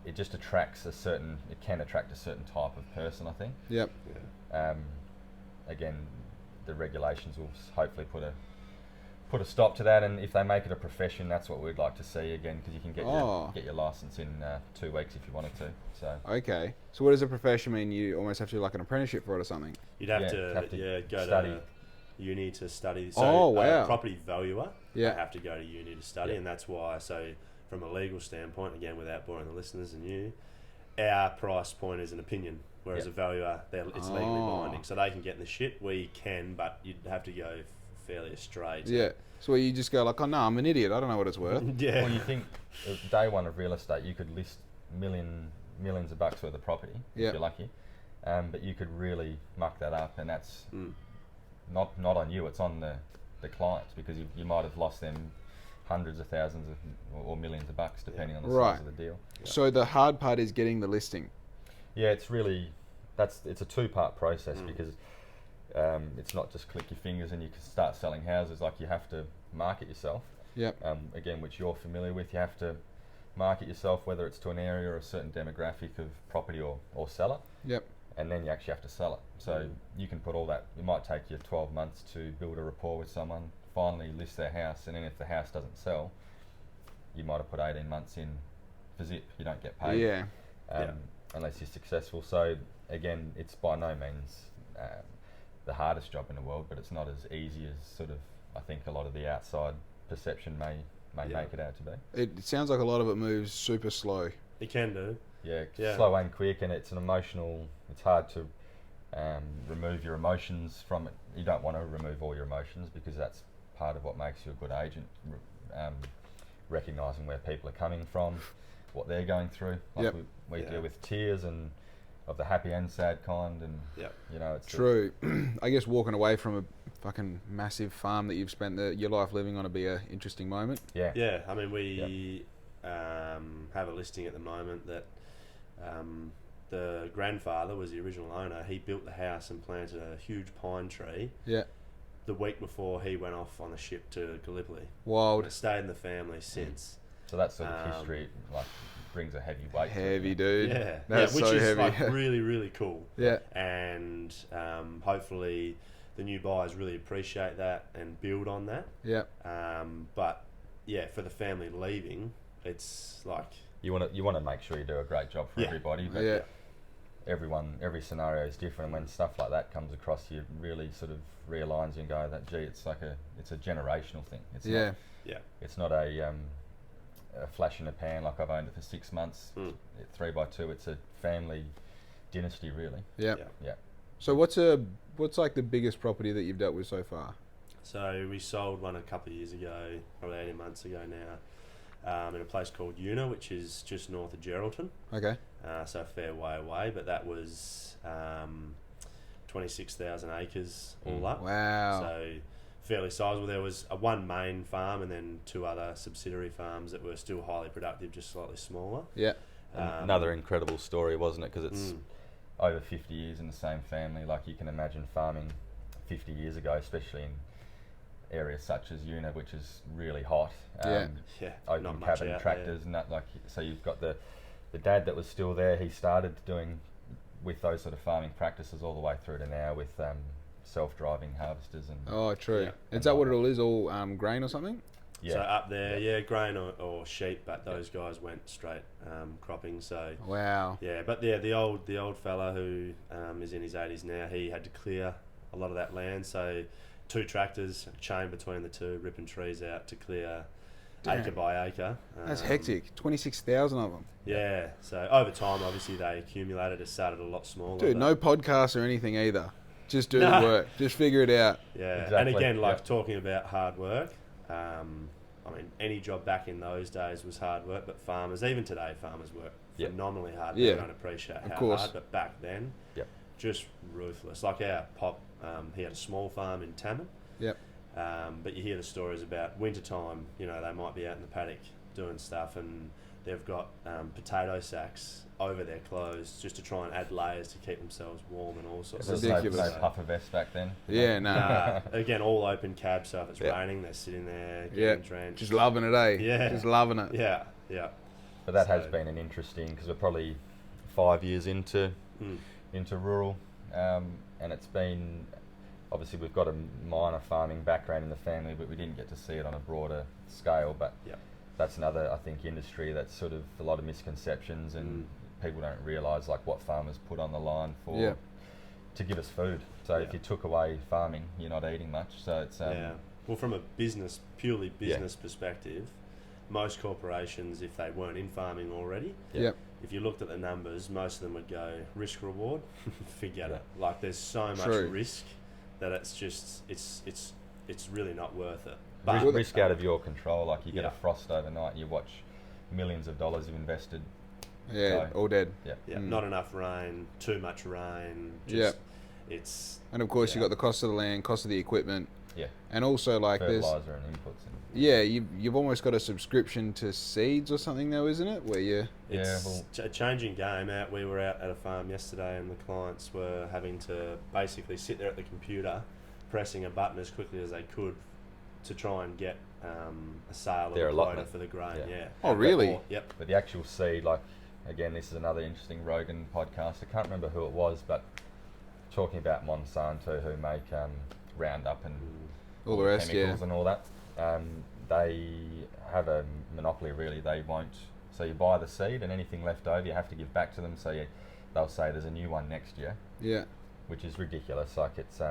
it just attracts it can attract a certain type of person, I think. Yep. Again, the regulations will hopefully put a stop to that, and if they make it a profession, that's what we'd like to see again, because you can get your license in 2 weeks if you wanted to. So okay, so what does a profession mean? You almost have to do like an apprenticeship for it or something. You'd have to go study. to uni to study. So wow. Property valuer, they have to go to uni to study, and that's why. So from a legal standpoint, again, without boring the listeners and you, our price point is an opinion, whereas a valuer, it's legally binding, so they can get in the shit. We can, but you'd have to go fairly straight. Yeah. So you just go like, oh no, I'm an idiot. I don't know what it's worth. Well, you think day one of real estate, you could list millions of bucks worth of property if you're lucky, but you could really muck that up, and that's not on you. It's on the clients, because you might have lost them hundreds of thousands or millions of bucks depending on the size of the deal. So the hard part is getting the listing. Yeah, it's a 2-part process, because it's not just click your fingers and you can start selling houses. Like, you have to market yourself. Yep. Again, which you're familiar with. You have to market yourself, whether it's to an area or a certain demographic of property or seller. Yep. And then you actually have to sell it. So you can put all that. It might take you 12 months to build a rapport with someone, finally list their house, and then if the house doesn't sell, you might have put 18 months in for zip. You don't get paid. Unless you're successful. So again, it's by no means the hardest job in the world, but it's not as easy as sort of, I think, a lot of the outside perception may make it out to be. It sounds like a lot of it moves super slow. It can do. Yeah, slow and quick, and it's an emotional. It's hard to remove your emotions from it. You don't want to remove all your emotions, because that's part of what makes you a good agent. Recognising where people are coming from, what they're going through. Like we deal with tears and of the happy and sad kind, and it's true. I guess walking away from a fucking massive farm that you've spent your life living on would be an interesting moment. Yeah. I mean, we have a listing at the moment that the grandfather was the original owner. He built the house and planted a huge pine tree. Yeah. The week before he went off on a ship to Gallipoli. Wild. And it stayed in the family since. So that sort of history brings a heavy weight. Heavy, dude. Which so is heavy. Like really, really cool. Yeah. And hopefully the new buyers really appreciate that and build on that. Yeah. But for the family leaving, it's like you want to make sure you do a great job for everybody. But every scenario is different, and when stuff like that comes across, you really sort of realigns and go that it's a generational thing. It's not, it's not a flash in the pan. Like, I've owned it for 6 months, 3x2. It's a family dynasty, really. Yeah. So what's like the biggest property that you've dealt with so far? So we sold one a couple of years ago, probably 18 months ago now, in a place called Una, which is just north of Geraldton. Okay. So a fair way away, but that was 26,000 acres all up. Wow. So fairly sizable. There was one main farm and then 2 other subsidiary farms that were still highly productive, just slightly smaller. Yeah. Another incredible story, wasn't it? Because it's over 50 years in the same family. Like, you can imagine farming 50 years ago, especially in areas such as Una, which is really hot. Open not much cabin out tractors, so you've got the dad that was still there. He started doing with those sort of farming practices all the way through to now with self-driving harvesters and. Oh, true. Yeah. Is that what it all is? All grain or something? Yeah. So up there, grain or sheep, but those guys went straight cropping. So Wow. yeah, but the old fella who is in his 80s now, he had to clear a lot of that land. So 2 tractors, chain between the 2, ripping trees out to clear acre by acre. That's hectic. 26,000 of them. Yeah. So over time, obviously they accumulated. It started a lot smaller. Dude, no podcasts or anything either. Just do the work. Just figure it out. Yeah. Exactly. And again, talking about hard work. I mean, any job back in those days was hard work, but farmers, even today, farmers work phenomenally hard. They don't appreciate how hard, but back then, just ruthless. Like our pop, he had a small farm in Tammin. Yep. But you hear the stories about wintertime, they might be out in the paddock doing stuff and they've got potato sacks over their clothes just to try and add layers to keep themselves warm and all sorts of stuff. Ridiculous. No puffer vest back then. Yeah, no. Again, all open cab, so if it's raining, they're sitting there getting drenched. Just loving it, eh? Yeah. Just loving it. Yeah, yeah. But that has been an interesting, because we're probably 5 years into rural, and it's been, obviously we've got a minor farming background in the family, but we didn't get to see it on a broader scale. But that's another, I think, industry that's sort of a lot of misconceptions, and people don't realise like what farmers put on the line for to give us food. So if you took away farming, you're not eating much. So it's well, from a purely business perspective, most corporations, if they weren't in farming already, if you looked at the numbers, most of them would go risk reward. Forget it. Like, there's so much risk that it's just it's really not worth it. But risk out of your control. Like, you get a frost overnight, and you watch millions of dollars you've invested. All dead. Not enough rain, too much rain. It's and of course you got the cost of the land, cost of the equipment. And also like fertilizer and inputs. You've almost got a subscription to seeds or something though, isn't it? Where it's a changing game. We were out at a farm yesterday, and the clients were having to basically sit there at the computer, pressing a button as quickly as they could to try and get a sale of a quota for the grain. Oh, really? Yep. But the actual seed, like, again, this is another interesting Rogan podcast. I can't remember who it was, but talking about Monsanto, who make Roundup and all the rest, chemicals and all that. They have a monopoly, really. They won't. So you buy the seed, and anything left over, you have to give back to them. So they'll say there's a new one next year. Yeah. Which is ridiculous. Like, it's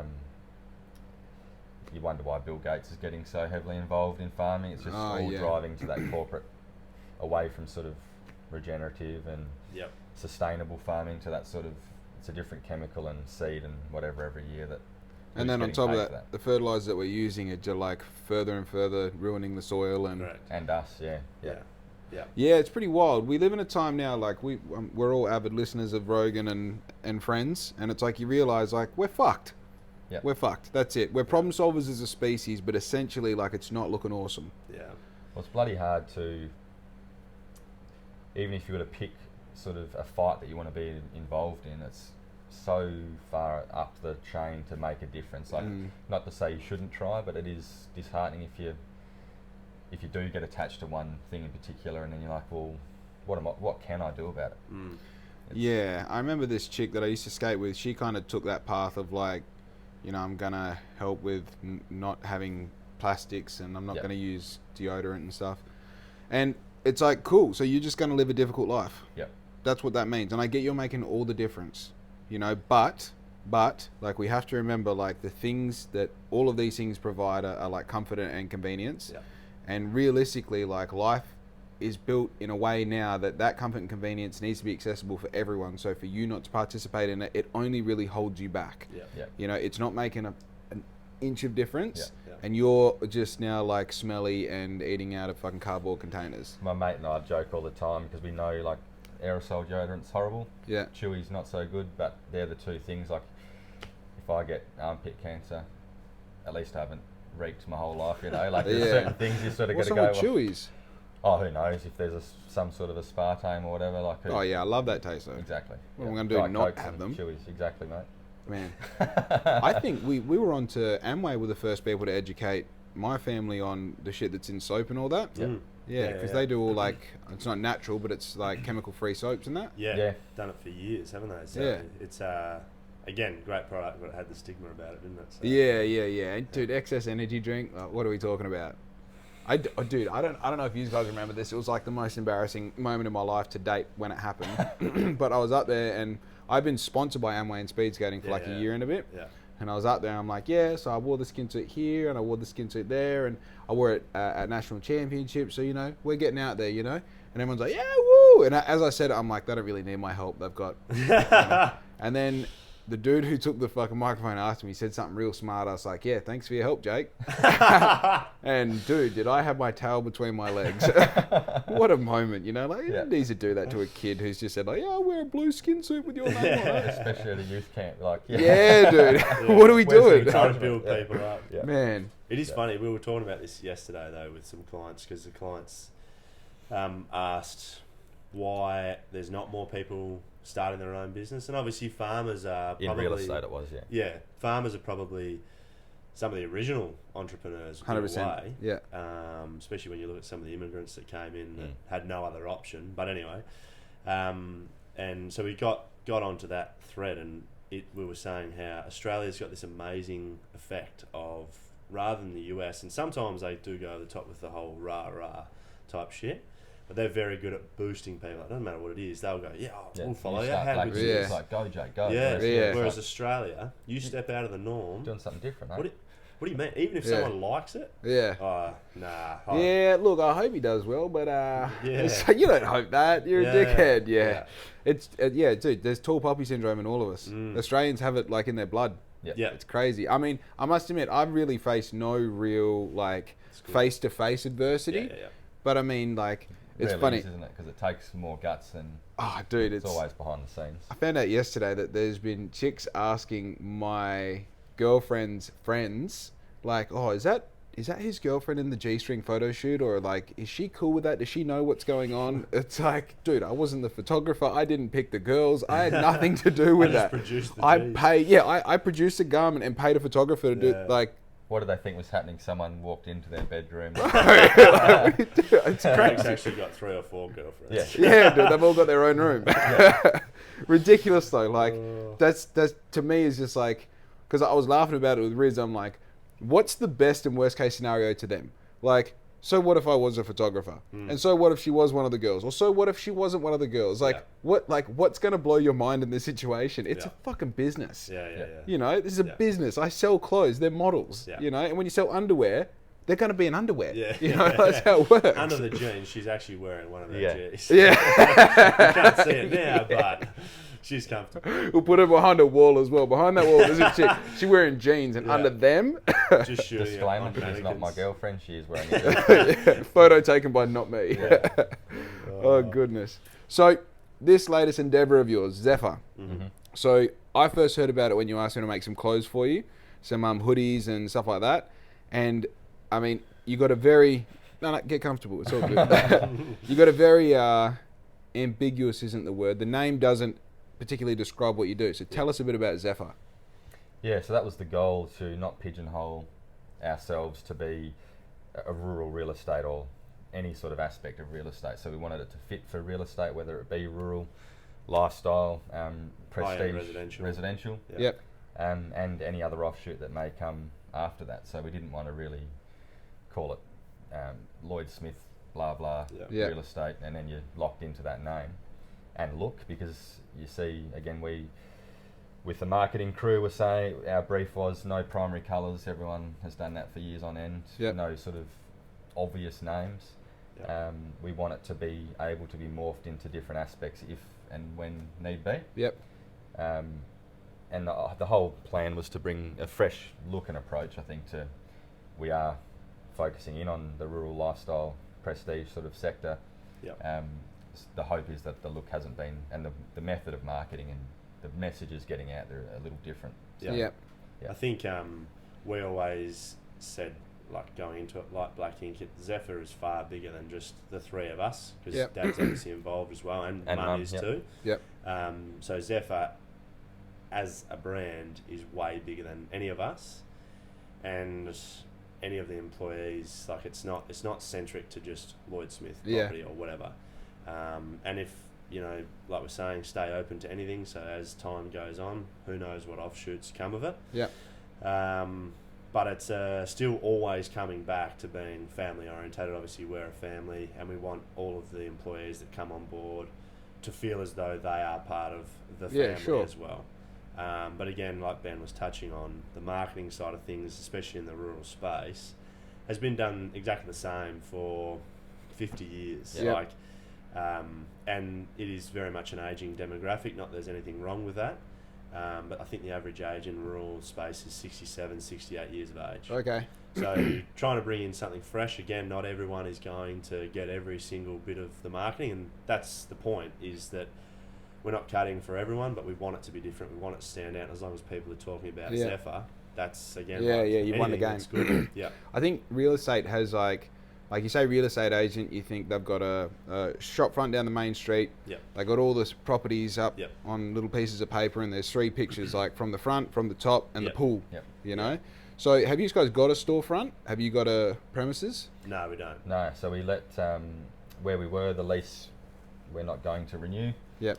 you wonder why Bill Gates is getting so heavily involved in farming. It's just driving to that corporate, away from sort of regenerative and sustainable farming to that sort of, it's a different chemical and seed and whatever every year that. And then on top of that, the fertilizers that we're using are just like further and further ruining the soil and us. Yeah, it's pretty wild. We live in a time now, like we're all avid listeners of Rogan and friends, and it's like you realise like we're fucked. Yeah, we're fucked. That's it. We're problem solvers as a species, but essentially, like, it's not looking awesome. Yeah. Well, it's bloody hard to, even if you were to pick sort of a fight that you want to be involved in, it's so far up the chain to make a difference. Like, not to say you shouldn't try, but it is disheartening if you do get attached to one thing in particular, and then you're like, well, what can I do about it? Yeah, I remember this chick that I used to skate with. She kind of took that path of like, I'm gonna help with not having plastics, and I'm not gonna use deodorant and stuff. And it's like, cool. So you're just gonna live a difficult life. Yep. That's what that means. And I get you're making all the difference, but like, we have to remember, like, the things that all of these things provide are like comfort and convenience. Yep. And realistically, like, life is built in a way now that comfort and convenience needs to be accessible for everyone. So for you not to participate in it, it only really holds you back. It's not making an inch of difference, and you're just now like smelly and eating out of fucking cardboard containers. My mate and I joke all the time because we know, like, aerosol deodorant's horrible. Chewy's not so good, but they're the two things. Like, if I get armpit cancer, at least I haven't reeked my whole life, you know. Like there's certain things you sort of got to go. What's wrong with Chewies? Oh, who knows if there's some sort of aspartame or whatever. Like. Oh yeah, I love that taste though. Exactly. What am I going to do? Diet Not Cokes have and them? Chewies, exactly, mate. Man, I think we were on to Amway were the first people to educate my family on the shit that's in soap and all that. Yeah, because they do all like, it's not natural, but it's like chemical-free soaps and that. Yeah, done it for years, haven't they? So it's again, great product, but it had the stigma about it, didn't it? So. Yeah. And dude, excess energy drink. What are we talking about? Dude, I don't know if you guys remember this. It was like the most embarrassing moment in my life to date when it happened. But I was up there, and I've been sponsored by Amway and speed skating for like a year and a bit. Yeah. And I was up there, and I'm like, so I wore the skin suit here, and I wore the skin suit there, and I wore it at national championships. So, you know, we're getting out there, you know. And everyone's like, yeah, woo! And as I said, I'm like, they don't really need my help. They've got... And then the dude who took the fucking microphone after me said something real smart. I was like, yeah, thanks for your help, Jake. And dude, did I have my tail between my legs. What a moment, you know? Like, you don't need to do that to a kid who's just said, like, I'll wear a blue skin suit with your name on it. Especially at a youth camp. Like, dude. What are we doing? Trying to build people up. Man. It is funny. We were talking about this yesterday, though, with some clients, because the clients asked why there's not more people starting their own business, and obviously farmers are probably... In real estate it was, Yeah, farmers are probably some of the original entrepreneurs 100%. Yeah. Especially when you look at some of the immigrants that came in that had no other option. But anyway, and so we got onto that thread, and we were saying how Australia's got this amazing effect of, rather than the US, and sometimes they do go over the top with the whole rah-rah type shit, but they're very good at boosting people. It doesn't matter what it is. They'll go, we'll follow you. It's like, go, Jake, go. Whereas Australia, you step out of the norm. Doing something different, eh? What do you mean? Even if someone likes it? Yeah. Nah. Yeah, look, I hope he does well, but you don't hope that. You're a dickhead. Yeah. It's dude, there's tall poppy syndrome in all of us. Australians have it like in their blood. Yeah. It's crazy. I mean, I must admit, I've really faced no real like face-to-face adversity. Yeah. But I mean, like, it's really funny, isn't it? Because it takes more guts than. Oh, dude, it's always behind the scenes. I found out yesterday that there's been chicks asking my girlfriend's friends, like, oh, is that his girlfriend in the G-string photo shoot, or like, is she cool with that? Does she know what's going on? It's like, dude, I wasn't the photographer. I didn't pick the girls. I had nothing to do with that. I produced the garment and paid a photographer to do like. What did they think was happening? Someone walked into their bedroom. It's Craig's actually got 3 or 4 girlfriends. Yeah, dude, they've all got their own room. Ridiculous though. Like that's to me is just like, because I was laughing about it with Riz. I'm like, what's the best and worst case scenario to them? Like, so what if I was a photographer? And so what if she was one of the girls? Or so what if she wasn't one of the girls? Like, what's going to blow your mind in this situation? It's a fucking business. Yeah. You know, this is a business. I sell clothes. They're models. Yeah. You know, and when you sell underwear, they're going to be in underwear. Yeah. You know, that's how it works. Under the jeans, she's actually wearing one of their jeans. Yeah. You can't see it now, but she's comfortable. We'll put her behind a wall as well. Behind that wall, there's a chick. She's wearing jeans, and under them... Just shooting disclaimer, she's not my girlfriend. She is wearing it. Photo taken by not me. Oh, goodness. So, this latest endeavour of yours, Zephyr. So, I first heard about it when you asked me to make some clothes for you. Some hoodies and stuff like that. And, I mean, you got a very... No, get comfortable. It's all good. You got a very... ambiguous isn't the word. The name doesn't particularly describe what you do. So tell us a bit about Zephyr. Yeah, so that was the goal, to not pigeonhole ourselves to be a rural real estate or any sort of aspect of real estate. So we wanted it to fit for real estate, whether it be rural, lifestyle, prestige, residential. Yep. And any other offshoot that may come after that. So we didn't want to really call it Lloyd-Smith blah blah real estate, and then you're locked into that name and look, because you see, again, with the marketing crew, we're saying our brief was no primary colours. Everyone has done that for years on end. No sort of obvious names. We want it to be able to be morphed into different aspects if and when need be. And the whole plan was to bring a fresh look and approach. I think we are focusing in on the rural lifestyle prestige sort of sector. The hope is that the look hasn't been, and the method of marketing and the messages getting out there are a little different. I think we always said, like going into it, like Black Ink, Zephyr is far bigger than just the three of us, because Dad's obviously involved as well, and Mum is too. Yep. So Zephyr, as a brand, is way bigger than any of us, and any of the employees. Like it's not centric to just Lloyd-Smith property or whatever. And if like we're saying, stay open to anything. So as time goes on, who knows what offshoots come of it. Yeah. But it's still always coming back to being family orientated. Obviously, we're a family, and we want all of the employees that come on board to feel as though they are part of the family as well. But again, like Ben was touching on, the marketing side of things, especially in the rural space, has been done exactly the same for 50 years. Yep. Like, and it is very much an ageing demographic. Not that there's anything wrong with that. But I think the average age in rural space is 67, 68 years of age. Okay. So trying to bring in something fresh, again, not everyone is going to get every single bit of the marketing, and that's the point, is that we're not cutting for everyone, but we want it to be different. We want it to stand out. As long as people are talking about Zephyr, that's, again, you won the game. That's good. Yeah. I think real estate has like you say, real estate agent, you think they've got a shop front down the main street. Yep. They got all the properties up Yep. on little pieces of paper, and there's 3 pictures, like from the front, from the top, and Yep. the pool. Yep. You know. So have you guys got a storefront? Have you got a premises? No, we don't. No, so we let where we were, the lease, we're not going to renew. Yep.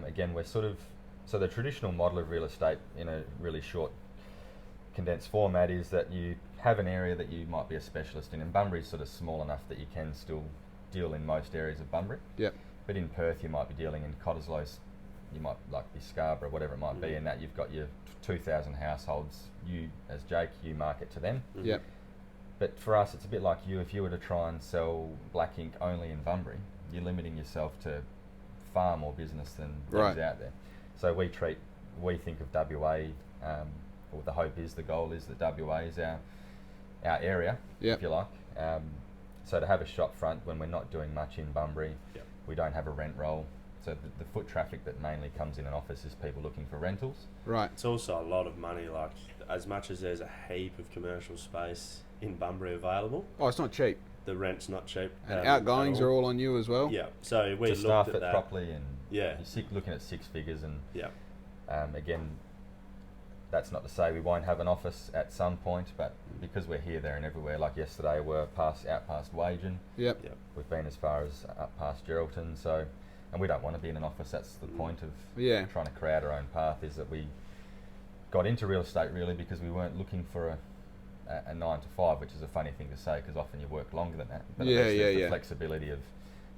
Again, we're sort of, so the traditional model of real estate in a really short, condensed format is that you have an area that you might be a specialist in, and Bunbury's sort of small enough that you can still deal in most areas of Bunbury. Yep. But in Perth, you might be dealing in Cottesloe, you might like be Scarborough, whatever it might be, and that you've got your 2,000 households. You, as Jake, you market to them. Mm-hmm. Yep. But for us, it's a bit like you. If you were to try and sell Black Ink only in Bunbury, you're limiting yourself to far more business than is out there. So we think of WA, or the hope is, the goal is that WA is our area, if you like. So to have a shop front when we're not doing much in Bunbury, we don't have a rent roll. So the foot traffic that mainly comes in an office is people looking for rentals. Right. It's also a lot of money. Like, as much as there's a heap of commercial space in Bunbury available, Oh, it's not cheap. the rent's not cheap. And outgoings are all on you as well. Yeah. So we To looked staff at it that properly, and Yeah. you're looking at 6 figures, and Yeah. again, that's not to say we won't have an office at some point, but because we're here, there and everywhere, like yesterday we're out past Wagen, Yep. Yep. we've been as far as up past Geraldton, so, and we don't want to be in an office. That's the point of trying to create our own path, is that we got into real estate really because we weren't looking for a 9 to 5, which is a funny thing to say because often you work longer than that, but at least there's the flexibility of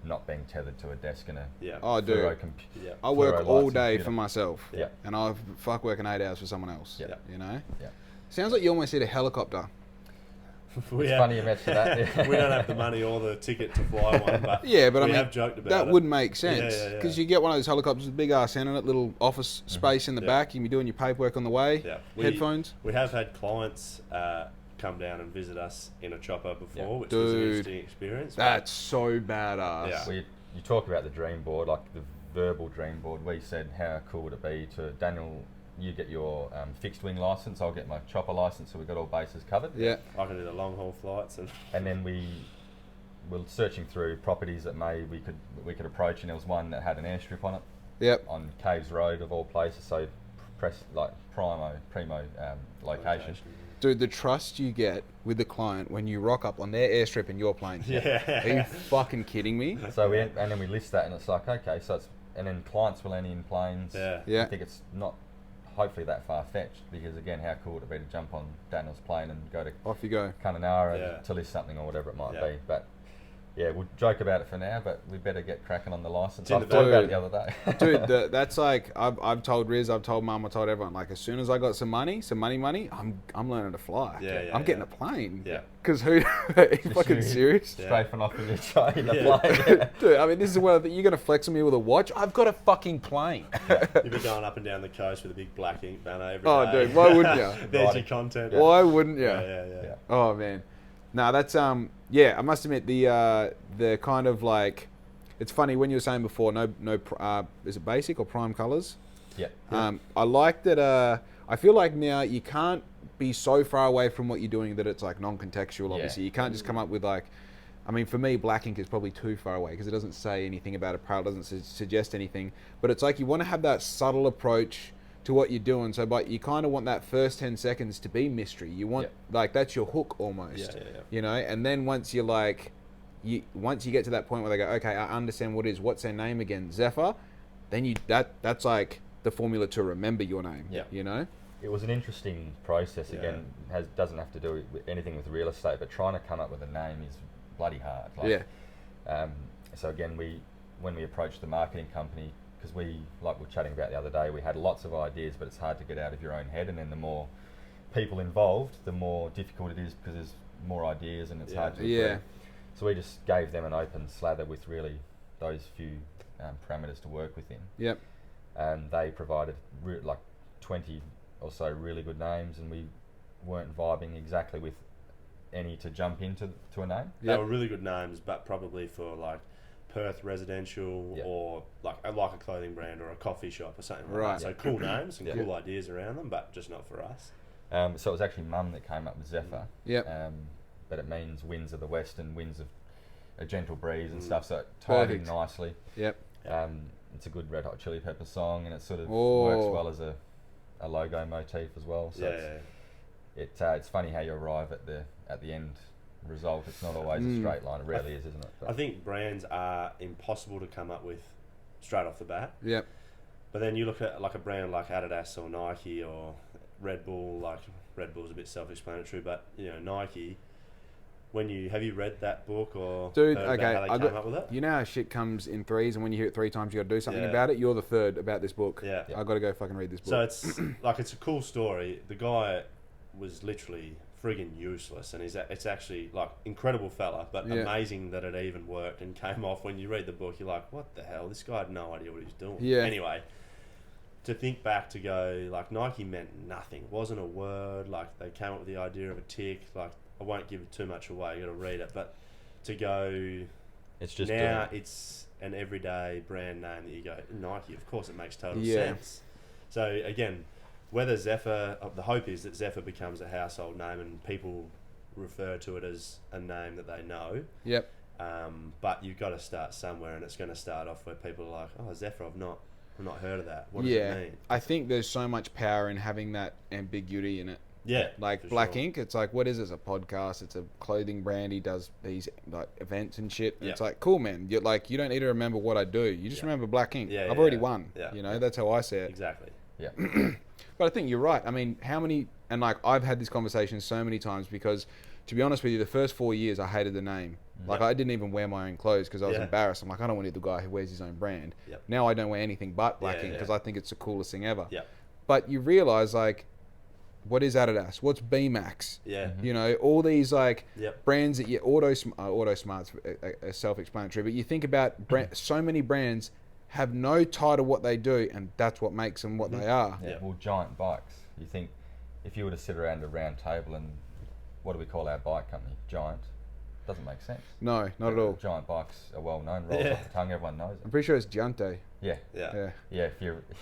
not being tethered to a desk and a I do. Yeah. I work fluoro all lights day and for myself, Yeah. and I fuck working 8 hours for someone else. Yeah. You know. Yeah. Sounds like you almost hit a helicopter. It's funny you mention that. Yeah. We don't have the money or the ticket to fly one, but Yeah, but we I mean, have joked about that it. would make sense because Yeah. you get one of those helicopters with big ass end on it, little office space in the back. You can be doing your paperwork on the way. Yeah. Headphones. We have had clients come down and visit us in a chopper before, which was an Dude, interesting experience. That's so badass. Yeah. You talk about the dream board, like the verbal dream board. We said, how cool would it be to, Daniel, you get your fixed wing license, I'll get my chopper license, so we've got all bases covered. Yeah. I can do the long haul flights, And then we were searching through properties that we could approach, and there was one that had an airstrip on it. Yep. On Caves Road of all places, so primo location. Dude, the trust you get with the client when you rock up on their airstrip and you're playing. Yeah. Are you fucking kidding me? So and then we list that, and it's like, okay, so it's, and then clients will land in planes. Yeah. I think it's not hopefully that far fetched, because again, how cool would it be to jump on Daniel's plane and go to Off you go. Kununurra to list something or whatever it might be. But yeah, we'll joke about it for now, but we better get cracking on the license. I thought about it the other day. Dude, that's like, I've told Riz, I've told Mum, I told everyone, like, as soon as I got some money, I'm learning to fly. I'm getting a plane. Yeah. Because who, are you fucking serious? Strafing off in your train in a plane. Dude, I mean, this is one of the, you're going to flex on me with a watch? I've got a fucking plane. You'll be going up and down the coast with a big black ink banner every day. Oh, dude, why wouldn't you? There's your content. Why wouldn't you? Yeah. Oh, man. No, that's, yeah, I must admit, the kind of like, it's funny when you were saying before, no, is it basic or prime colours? Yeah. I like that, I feel like now you can't be so far away from what you're doing that it's like non-contextual. Obviously, you can't just come up with like. I mean, for me, black ink is probably too far away because it doesn't say anything about apparel, doesn't suggest anything. But it's like you want to have that subtle approach to what you're doing. So, but you kind of want that first 10 seconds to be mystery. You want like that's your hook almost. You know, and then once you're like, once you get to that point where they go, okay, I understand what's their name again, Zephyr. Then that's like the formula to remember your name. You know. It was an interesting process. Again, doesn't have to do with anything with real estate, but trying to come up with a name is bloody hard. Like, so again, when we approached the marketing company, because we, like we were chatting about the other day, we had lots of ideas, but it's hard to get out of your own head. And then the more people involved, the more difficult it is because there's more ideas and it's hard to agree. So we just gave them an open slather with really those few parameters to work within. And they provided like 20 or so really good names, and we weren't vibing exactly with any to jump into a name. They were really good names, but probably for like Perth residential or like a clothing brand or a coffee shop or something like that. So cool names and cool ideas around them, but just not for us. So it was actually Mum that came up with Zephyr. But it means winds of the west and winds of a gentle breeze and stuff, so it tied in nicely. It's a good Red Hot Chili Pepper song, and it sort of works well as a logo motif as well. So it's funny how you arrive at the end result. It's not always a straight line. It rarely is, isn't it? But I think brands are impossible to come up with straight off the bat. But then you look at like a brand like Adidas or Nike or Red Bull. Like Red Bull's a bit self-explanatory, but you know, Nike. Have you read that book or dude? heard about how they came up with it? You know how shit comes in threes, and when you hear it 3 times, you got to do something about it. You're the third about this book. I got to go fucking read this book. So it's like it's a cool story. The guy was literally friggin' useless, and it's actually like incredible fella, but amazing that it even worked and came off. When you read the book, you're like, what the hell? This guy had no idea what he was doing. Anyway, to think back to go like Nike meant nothing. It wasn't a word. Like they came up with the idea of a tick. Like I won't give it too much away. You got to read it, but to go, it's just now it's an everyday brand name that you go Nike. Of course, it makes total sense. So again, whether Zephyr, the hope is that Zephyr becomes a household name and people refer to it as a name that they know. But you've got to start somewhere, and it's going to start off where people are like, "Oh, Zephyr, I've not heard of that. What does it mean?" I think there's so much power in having that ambiguity in it. Like Black Ink, it's like, what is it? It's a podcast, it's a clothing brand, he does these like events and shit. It's like, cool, man. You're like, you don't need to remember what I do. You just remember Black Ink. I've already won. You know, that's how I see it. Exactly. But I think you're right. I mean, how many, and like I've had this conversation so many times because, to be honest with you, the first 4 years I hated the name. Like I didn't even wear my own clothes because I was embarrassed. I'm like, I don't want to be the guy who wears his own brand. Now I don't wear anything but Black Ink because I think it's the coolest thing ever. But you realize like, what is Adidas? What's B-Max? You know, all these like brands that Auto Smart's self-explanatory, but you think about so many brands have no title what they do, and that's what makes them what they are. Well, Giant Bikes. You think if you were to sit around a round table and what do we call our bike company? Giant. Doesn't make sense. No, not at all. Giant Bikes are well known. Rolls off the tongue. Everyone knows it. I'm pretty sure it's Giante. Yeah.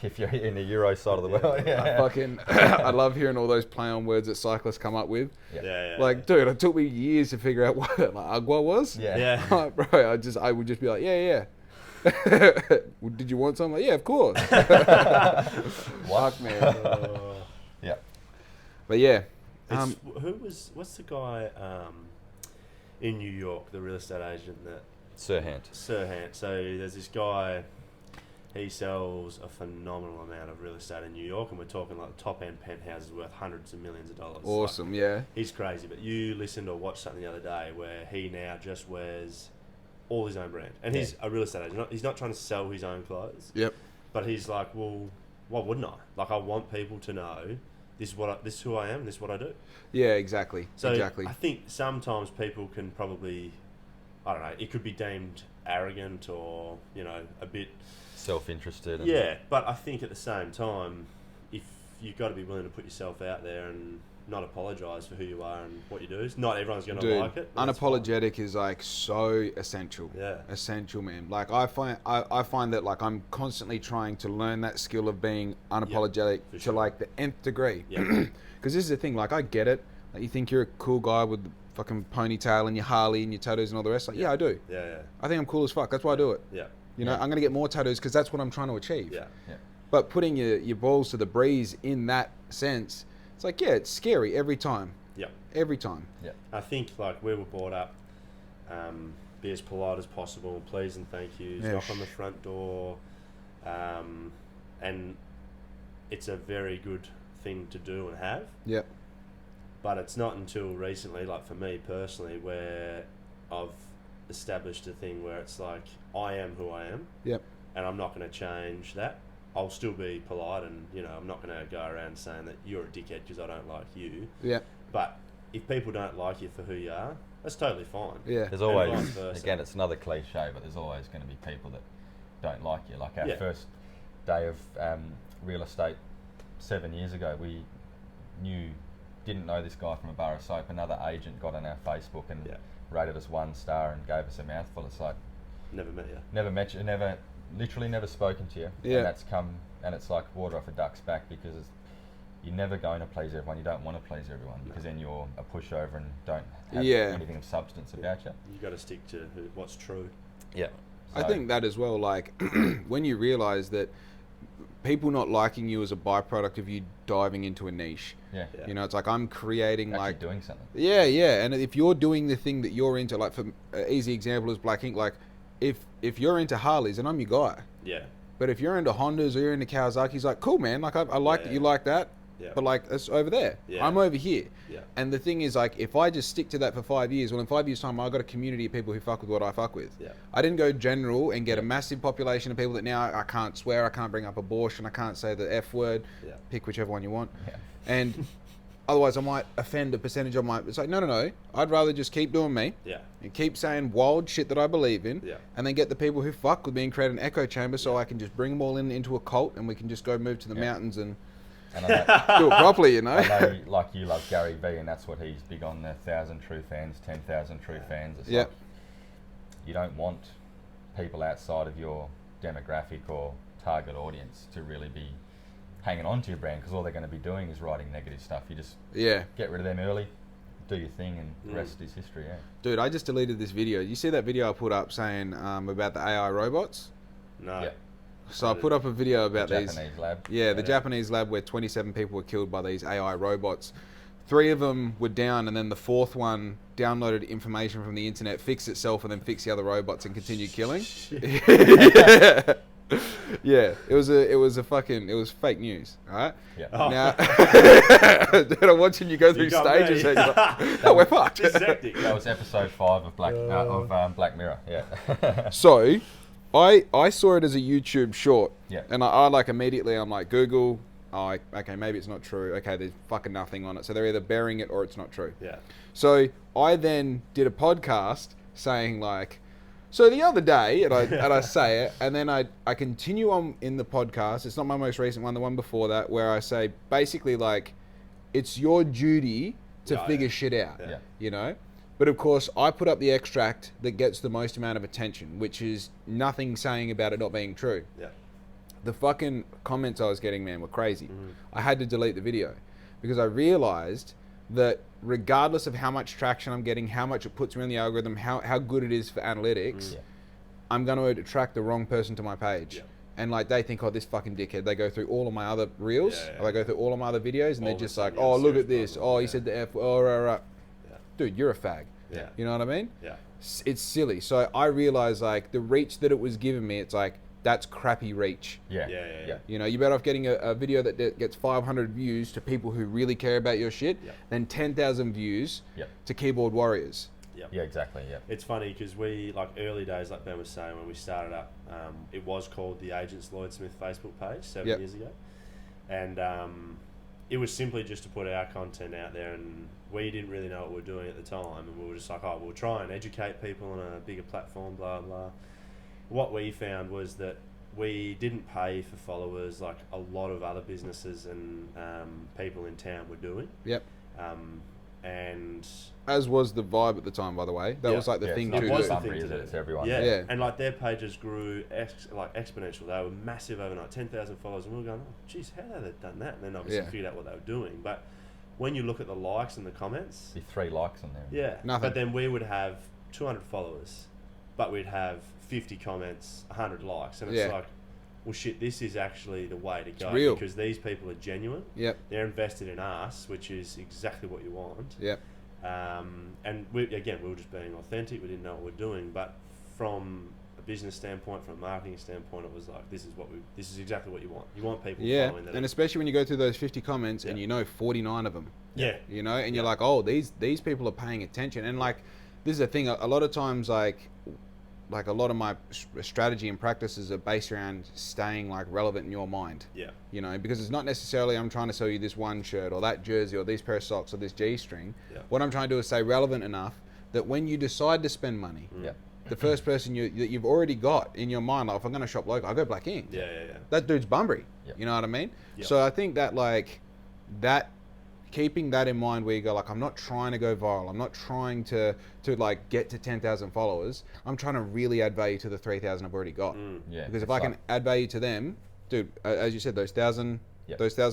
If you're in the Euro side of the world, I love hearing all those play on words that cyclists come up with. Like, dude, it took me years to figure out what like Agua was. Like, bro, I would just be like, did you want something? Like, yeah, of course. Fuck, man. But yeah. What's the guy in New York, the real estate agent that Sirhant. So there's this guy. He sells a phenomenal amount of real estate in New York, and we're talking like top end penthouses worth hundreds of millions of dollars. Awesome, like, he's crazy. But you listened or watched something the other day where he now just wears all his own brand, and he's a real estate agent. He's not trying to sell his own clothes. But he's like, well, why wouldn't I? Like, I want people to know this is who I am, and this is what I do. Yeah, exactly. So I think sometimes people can probably, I don't know, it could be deemed arrogant or, you know, a bit self-interested. But I think at the same time, if you've got to be willing to put yourself out there and not apologise for who you are and what you do. Not everyone's going to Dude, like it. But that's unapologetic is like so essential. Yeah. Essential, man. Like I find that like I'm constantly trying to learn that skill of being unapologetic for to sure. like the nth degree. Yeah. Because this is the thing. Like I get it. Like you think you're a cool guy with the fucking ponytail and your Harley and your tattoos and all the rest. Like yeah, I do. Yeah, yeah. I think I'm cool as fuck. That's why I do it. Yeah. You know, I'm gonna get more tattoos because that's what I'm trying to achieve. Yeah. Yeah. But putting your balls to the breeze in that sense, it's like yeah, it's scary every time. Yeah. Every time. Yeah. I think like we were brought up, be as polite as possible, please and thank yous, Yeah. knock on the front door, and it's a very good thing to do and have. Yep. But it's not until recently, like for me personally, where I've established a thing where it's like I am who I am. Yep. And I'm not going to change that. I'll still be polite, and you know I'm not going to go around saying that you're a dickhead because I don't like you. Yeah. But if people don't like you for who you are, that's totally fine. Yeah. There's And always, vice versa. again, it's another cliche, but there's always going to be people that don't like you. Like our Yeah. first day of real estate 7 years ago, we didn't know this guy from a bar of soap. Another agent got on our Facebook and Yeah. rated us 1 star and gave us a mouthful. It's like, Never met you. never met you, literally never spoken to you. Yeah. And that's come, and it's like water off a duck's back because you're never going to please everyone. You don't want to please everyone because then you're a pushover and don't have Yeah. anything of substance about you. You got to stick to what's true. Yeah. I think that as well, like, when you realise that people not liking you is a byproduct of you diving into a niche. Yeah. Yeah. You know, it's like I'm creating Actually like... doing something. Yeah, yeah. And if you're doing the thing that you're into, like, for an easy example is BLXCK INK, like, if you're into Harleys, and I'm your guy. Yeah. But if you're into Hondas or you're into Kawasaki's, like, cool, man. Like, I like Yeah. that you like that. Yeah. But, like, it's over there. Yeah. I'm over here. Yeah. And the thing is, like, if I just stick to that for 5 years, well, in 5 years' time, I've got a community of people who fuck with what I fuck with. Yeah. I didn't go general and get a massive population of people that now I can't swear, I can't bring up abortion, I can't say the F word. Yeah. Pick whichever one you want. Yeah. And otherwise, I might offend a percentage of my... It's like, no. I'd rather just keep doing me Yeah. and keep saying wild shit that I believe in, Yeah. and then get the people who fuck with me and create an echo chamber so I can just bring them all into a cult and we can just go move to the mountains and And I know, do it properly, you know? I know, like you love Gary Vee, and that's what he's big on, the 1,000 true fans, 10,000 true fans. It's Yep. like, you don't want people outside of your demographic or target audience to really be hanging on to your brand because all they're going to be doing is writing negative stuff. You just Yeah. get rid of them early, do your thing, and the rest is history, yeah. Dude, I just deleted this video. You see that video I put up saying about the AI robots? No. Yeah. So I put up a video about The these... Japanese lab. Yeah, the Yeah. Japanese lab where 27 people were killed by these AI robots. 3 of them were down, and then the 4th one downloaded information from the internet, fixed itself, and then fixed the other robots and continued killing. Yeah. Yeah, it was fake news, alright? Yeah. Oh. Now, dude, I'm watching you go through got stages me. and you're like, no, we're fucked. This is hectic. That was episode 5 of Black Mirror, yeah. So, I saw it as a YouTube short, Yeah. and I like immediately I'm like Google. Oh, okay, maybe it's not true. Okay, there's fucking nothing on it, so they're either burying it or it's not true. Yeah. So I then did a podcast saying like, so the other day, and I say it, and then I continue on in the podcast. It's not my most recent one, the one before that, where I say basically like, it's your duty to Yeah, figure yeah. shit out, Yeah. you know. But of course, I put up the extract that gets the most amount of attention, which is nothing saying about it not being true. Yeah. The fucking comments I was getting, man, were crazy. I had to delete the video because I realized that regardless of how much traction I'm getting, how much it puts me on the algorithm, how good it is for analytics, Yeah. I'm going to attract the wrong person to my page. Yeah. And like they think, oh, this fucking dickhead. They go through all of my other reels, Yeah, yeah. or they go through all of my other videos, and All they're of a just sudden like, you have oh, a look at serious this. problem, Oh, he yeah. said the F. Oh, right. Yeah. Dude, you're a fag. Yeah. You know what I mean? Yeah. It's silly. So I realized like the reach that it was giving me, it's like, that's crappy reach. Yeah. Yeah. You know, you're better off getting a video that gets 500 views to people who really care about your shit Yeah. than 10,000 views Yep. to keyboard warriors. Yeah. Yeah, exactly, yeah. It's funny because we, like early days, like Ben was saying, when we started up, it was called the Agents Lloyd-Smith Facebook page 7 Yep. years ago. And it was simply just to put our content out there, and we didn't really know what we were doing at the time. And we were just like, oh, we'll try and educate people on a bigger platform, blah, blah. What we found was that we didn't pay for followers like a lot of other businesses and people in town were doing. Yep. And as was the vibe at the time, by the way. That was like the thing it to was do. the Bunbury, thing is to it? do. It's everyone. Yeah. And like their pages grew exponential. They were massive overnight, 10,000 followers, and we were going, oh, geez, how have they done that? And then obviously figured out what they were doing. But when you look at the likes and the comments, Be 3 likes on there. yeah, Nothing. But then we would have 200 followers, but we'd have 50 comments, 100 likes, and it's like, well, shit, this is actually the way to go real. because these people are genuine. Yep. They're invested in us, which is exactly what you want. Yep. And we were just being authentic. We didn't know what we're doing, but from a business standpoint, from a marketing standpoint, it was like, this is exactly what you want. You want people following that. And especially when you go through those 50 comments and you know 49 of them. Yeah. You know, and you're like, oh, these people are paying attention. And like, this is the thing, a lot of times, like a lot of my strategy and practices are based around staying like relevant in your mind. Yeah. You know, because it's not necessarily I'm trying to sell you this one shirt or that jersey or this pair of socks or this G-string. Yeah. What I'm trying to do is stay relevant enough that when you decide to spend money, the first person you've already got in your mind, like if I'm going to shop local, I go Black Ink. Yeah. That dude's Bunbury. Yep. You know what I mean? Yep. So I think that like that, keeping that in mind where you go like, I'm not trying to go viral. I'm not trying to like get to 10,000 followers. I'm trying to really add value to the 3,000 I've already got. Yeah. Because if I can add value to them, dude, as you said, those 1,000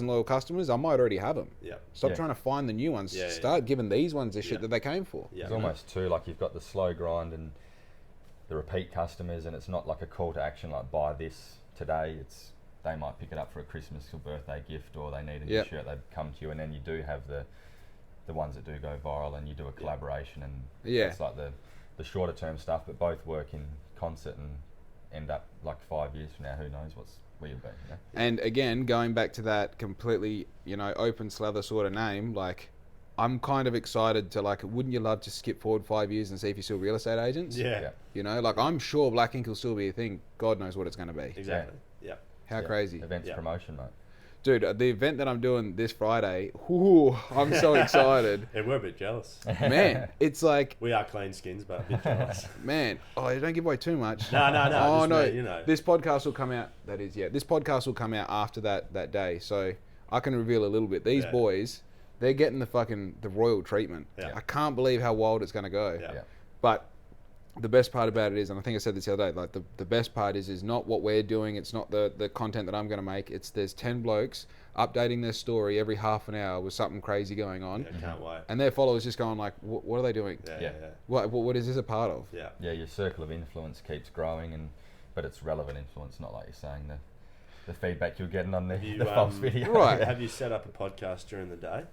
loyal customers, I might already have them. Yeah. Stop trying to find the new ones. Start giving these ones the shit that they came for. Yeah. It's almost too like you've got the slow grind and the repeat customers, and it's not like a call to action like buy this today. They might pick it up for a Christmas or birthday gift, or they need a new shirt. They come to you, and then you do have the ones that do go viral, and you do a collaboration, and it's like the shorter term stuff, but both work in concert and end up like 5 years from now, who knows where you'll be. You know? And again, going back to that completely, you know, open slather sort of name, like I'm kind of excited to like, wouldn't you love to skip forward 5 years and see if you're still real estate agents? Yeah. You know, like I'm sure Black Ink will still be a thing. God knows what it's going to be. Exactly. Yeah. How crazy. Events promotion, mate. Dude, the event that I'm doing this Friday, I'm so excited. Yeah, we're a bit jealous. Man, it's like... We are clean skins, but a bit jealous. Man, don't give away too much. No. Oh, no. You know. This podcast will come out... This podcast will come out after that day, so I can reveal a little bit. These boys, they're getting the royal treatment. Yeah. I can't believe how wild it's going to go. Yeah. But the best part about it is, and I think I said this the other day, like the best part is not what we're doing. It's not the content that I'm going to make. There's 10 blokes updating their story every half an hour with something crazy going on. Yeah, can't wait. And their followers just going like, what are they doing? Yeah. What is this a part of? Yeah. Yeah, your circle of influence keeps growing, but it's relevant influence, not like you're saying the feedback you're getting on the false video. Right. Have you set up a podcast during the day?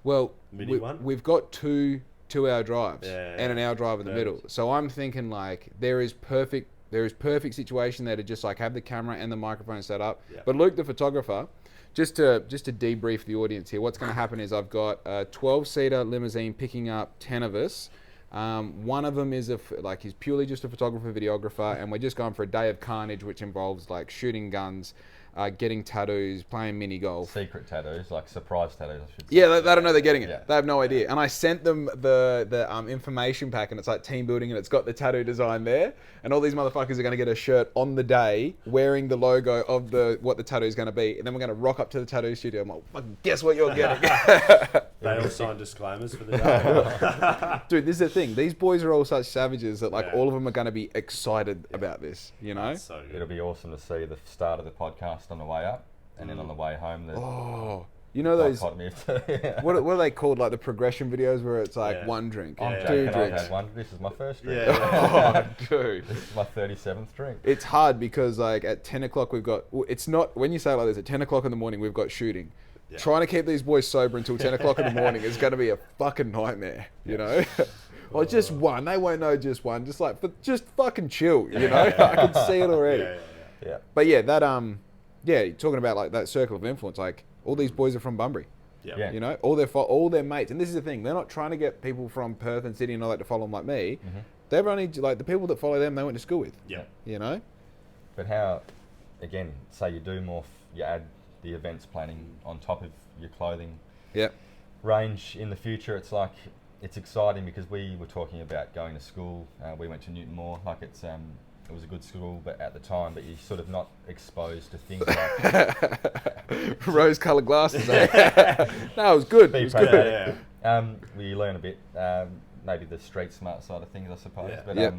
Well, one? we've got 2-hour drives and an hour drive in the middle. Perfect. So I'm thinking like there is perfect situation there to just like have the camera and the microphone set up. Yeah. But Luke, the photographer, just to debrief the audience here, what's going to happen is I've got a 12-seater limousine picking up 10 of us. One of them is he's purely just a photographer, videographer, and we're just going for a day of carnage, which involves like shooting guns, getting tattoos, playing mini golf. Secret tattoos, like surprise tattoos, I should say. Yeah, they don't know they're getting it. Yeah. They have no idea. And I sent them the information pack, and it's like team building, and it's got the tattoo design there. And all these motherfuckers are going to get a shirt on the day wearing the logo of what the tattoo is going to be. And then we're going to rock up to the tattoo studio. I'm like, fucking guess what you're getting? They all sign disclaimers for the day. Dude, this is the thing. These boys are all such savages that all of them are going to be excited about this, you know? That's so good. It'll be awesome to see the start of the podcast on the way up, and then on the way home, you know those... yeah. What are they called? Like the progression videos where it's like one drink, I'm two joking, I've drinks. had one. This is my first drink. Oh, dude. This is my 37th drink. It's hard because like at 10 o'clock we've got... It's not... When you say it like this, at 10 o'clock in the morning we've got shooting. Yeah. Trying to keep these boys sober until 10 o'clock in the morning is going to be a fucking nightmare, you know? Or just one. They won't know just one. Just like... Just fucking chill, you know? I can see it already. Yeah. But yeah, that... talking about like that circle of influence, like all these boys are from Bunbury. Yeah. You know, all their mates. And this is the thing, they're not trying to get people from Perth and Sydney and all that to follow them like me. Mm-hmm. They've only, like, the people that follow them, they went to school with. Yeah. You know? But how, again, say you do more, you add the events planning on top of your clothing range in the future, it's like, it's exciting because we were talking about going to school. We went to Newton Moore, like it was a good school, but at the time, but you're sort of not exposed to things like rose-coloured glasses. Eh? No, it was good. It was good. We learn a bit, maybe the street smart side of things, I suppose. Yeah. But Yep.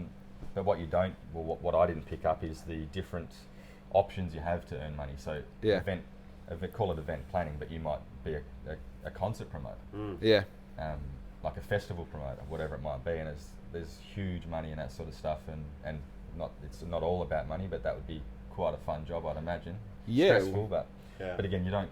but what you don't, well, what I didn't pick up is the different options you have to earn money. So Yeah. call it event planning, but you might be a concert promoter, Yeah. like a festival promoter, whatever it might be, and there's huge money in that sort of stuff, and it's not all about money, but that would be quite a fun job, I'd imagine. Yeah. Stressful, but Yeah. but again, you don't.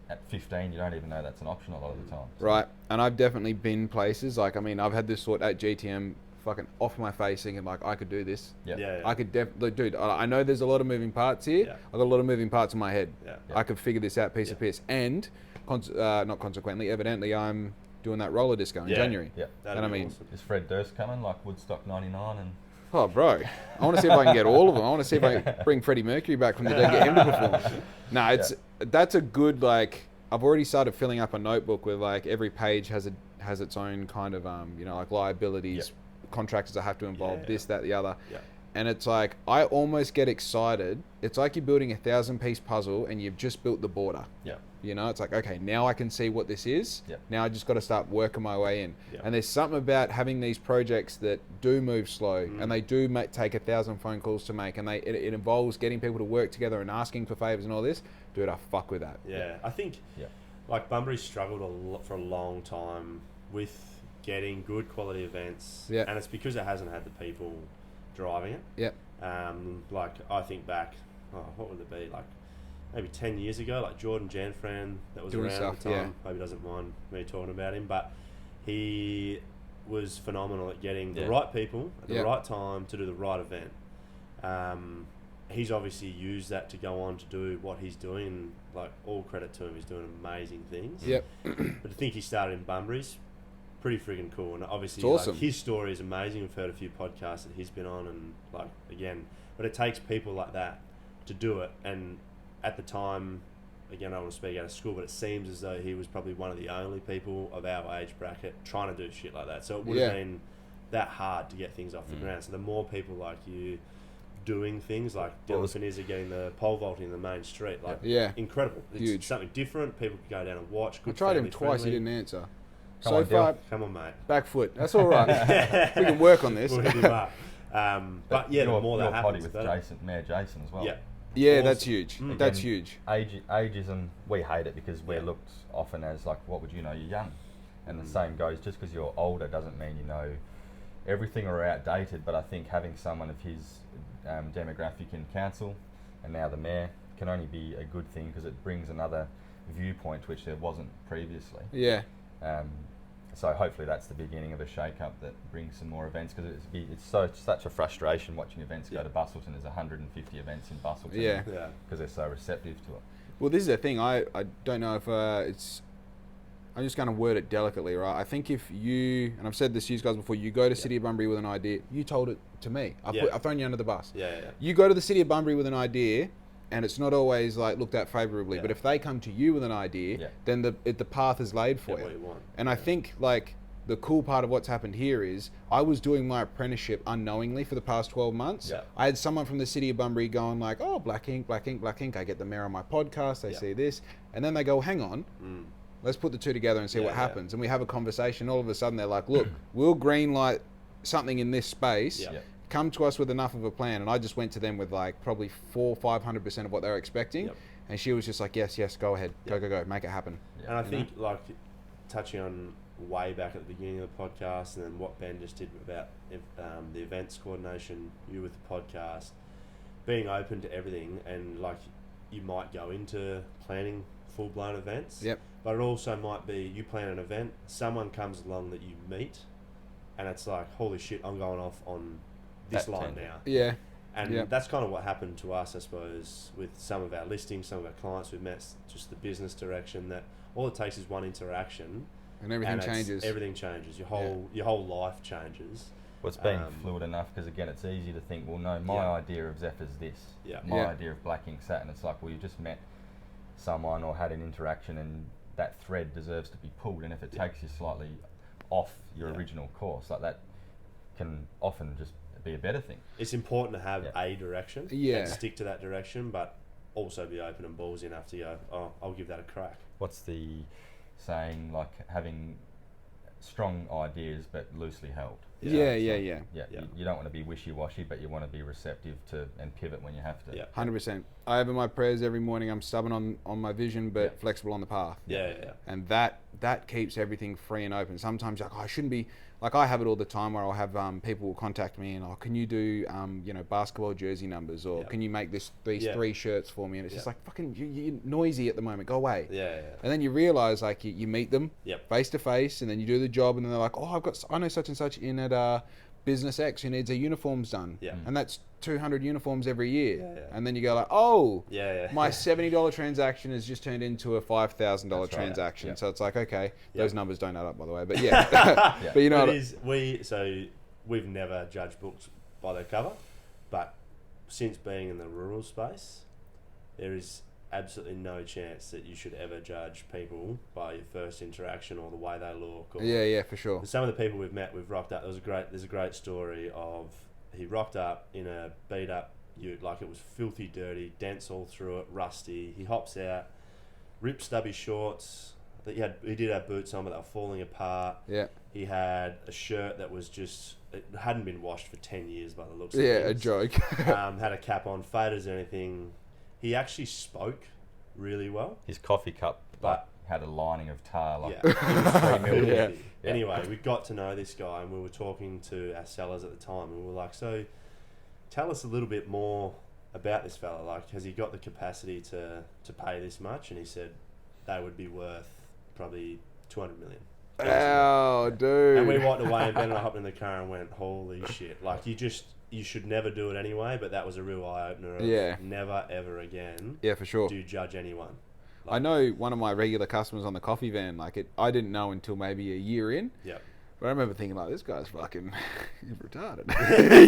At 15, you don't even know that's an option a lot of the time. So. Right. And I've definitely been places, like, I mean, I've had this thought at GTM fucking off my face thinking, like, I could do this. Yep. Yeah. I could definitely, dude, I know there's a lot of moving parts here. Yeah. I've got a lot of moving parts in my head. Yeah. I could figure this out piece of piece. And, not consequently, evidently, I'm doing that roller disco in Yeah. January. Yeah. That'd And I be mean, awesome. Is Fred Durst coming, like Woodstock 99? And oh, bro, I want to see if I can get all of them. I want to see if I can bring Freddie Mercury back from the dead, get him to perform. No, that's a good, like, I've already started filling up a notebook where, like, every page has its own kind of, like liabilities, contractors that have to involve this, that, the other. Yeah. And it's like, I almost get excited. It's like you're building a 1,000-piece puzzle and you've just built the border. yeah, You know, it's like, okay, now I can see what this is. Yep. Now I just got to start working my way in. Yep. And there's something about having these projects that do move slow and they do take 1,000 phone calls to make, and it involves getting people to work together and asking for favors and all this. Dude, I fuck with that. Yeah, I think like Bunbury struggled for a long time with getting good quality events, and it's because it hasn't had the people driving it. Yep. Like I think back, what would it be, like maybe 10 years ago, like Jordan Janfran that was Doing around stuff, at the time. Maybe doesn't mind me talking about him, but he was phenomenal at getting the right people at the right time to do the right event. He's obviously used that to go on to do what he's doing, and like all credit to him, he's doing amazing things. Yep. But to think he started in Bunbury's pretty freaking cool, and obviously It's awesome. like, his story is amazing. We've heard a few podcasts that he's been on, and like again, but it takes people like that to do it. And at the time, again, I don't want to speak out of school, but it seems as though he was probably one of the only people of our age bracket trying to do shit like that. So it would have been that hard to get things off the ground. So the more people like you doing things like Dylan Finizza getting the pole vaulting in the main street, like incredible. It's huge. Something different. People could go down and watch. I Good, tried him family twice, friendly. he didn't answer. Come So on, far, Come on, mate. back foot. That's all right. We can work on this. We'll hit him up. But yeah, the more that happens, with the better. Mayor Jason as well. Yeah. Yeah, Awesome. that's huge. That's huge. Ageism, we hate it because we're looked often as like, what would you know, you're young. And the same goes, just because you're older doesn't mean you know everything or outdated, but I think having someone of his demographic in council and now the mayor can only be a good thing because it brings another viewpoint which there wasn't previously. Yeah. So hopefully that's the beginning of a shake-up that brings some more events, because it's such a frustration watching events go to Busselton. There's 150 events in Busselton Yeah. because they're so receptive to it. Well, this is the thing. I don't know if it's... I'm just going to word it delicately, right? I think if you, and I've said this to you guys before, you go to City of Bunbury with an idea, you told it to me. I've thrown you under the bus. Yeah. You go to the City of Bunbury with an idea, and it's not always like looked at favourably. But if they come to you with an idea, then the path is laid for you. What you want. And I think like the cool part of what's happened here is I was doing my apprenticeship unknowingly for the past 12 months. Yeah. I had someone from the City of Bunbury going like, oh, Black Ink, Black Ink, Black Ink. I get the mayor on my podcast. They see this. And then they go, hang on. Let's put the two together and see what happens. And we have a conversation. All of a sudden, they're like, look, we'll greenlight something in this space. Yeah. Come to us with enough of a plan. And I just went to them with like probably 400-500% of what they were expecting. Yep. And she was just like, yes, go ahead. Go, make it happen. Yeah. And I think, like, touching on way back at the beginning of the podcast, and then what Ben just did about the events coordination, you with the podcast, being open to everything, and like you might go into planning full-blown events. Yep. But it also might be you plan an event, someone comes along that you meet, and it's like, holy shit, I'm going off on this That line tender. now. Yeah. And that's kind of what happened to us, I suppose, with some of our listings, some of our clients we've met, just the business direction, that all it takes is one interaction. And everything changes. Everything changes. Your whole life changes. Well, it's been fluid enough because, again, it's easy to think, well, no, my idea of Zephyr's this. Yeah. My idea of Black Ink's that. And it's like, well, you just met someone or had an interaction, and that thread deserves to be pulled. And if it takes you slightly off your original course, like that can often just be a better thing. It's important to have a direction and stick to that direction, but also be open and ballsy enough to go, oh, I'll give that a crack. What's the saying, like having strong ideas, but loosely held. Yeah. Yeah, Yeah. you don't want to be wishy-washy, but you want to be receptive to and pivot when you have to. Yeah. 100%. I have in my prayers every morning, I'm stubborn on my vision, but Yeah. flexible on the path. Yeah. And that keeps everything free and open. Sometimes you're like, oh, I shouldn't be, like I have it all the time where I'll have people will contact me and, oh, can you do, basketball jersey numbers, or can you make these 3 shirts for me? And it's just like, fucking, you're noisy at the moment, go away. Yeah. And then you realize, like, you meet them face to face, and then you do the job, and then they're like, oh, I know such and such in at Business X who needs their uniforms done. Yeah. And that's 200 uniforms every year. Yeah. And then you go like, oh, Yeah. my $70 transaction has just turned into a $5,000 right. transaction. Yeah. So it's like, okay, Yeah. those numbers don't add up, by the way. But yeah, but you know, We've never judged books by their cover, but since being in the rural space, there is absolutely no chance that you should ever judge people by your first interaction or the way they look. Or yeah, for sure. some of the people we've met, we've rocked up. There's a great story of he rocked up in a beat up ute, like it was filthy dirty, dents all through it, rusty. He hops out, ripped stubby shorts. He did have boots on, but they were falling apart. Yeah. He had a shirt that was it hadn't been washed for 10 years by the looks of Yeah, things. a joke. Had a cap on, faders or anything. He actually spoke really well. His coffee cup But- had a lining of tar. Like, Yeah. it was 3 mil. Yeah. Anyway, we got to know this guy, and we were talking to our sellers at the time, and we were like, so tell us a little bit more about this fella. Like, has he got the capacity to pay this much? And he said they would be worth probably 200 million. Oh, dude. And we walked away, and Ben and I hopped in the car and went, holy shit. Like, you should never do it anyway, but that was a real eye-opener of never, ever again Yeah, for sure. do judge anyone. I know one of my regular customers on the coffee van, I didn't know until maybe a year in. Yep. But I remember thinking, like, this guy's fucking he's retarded.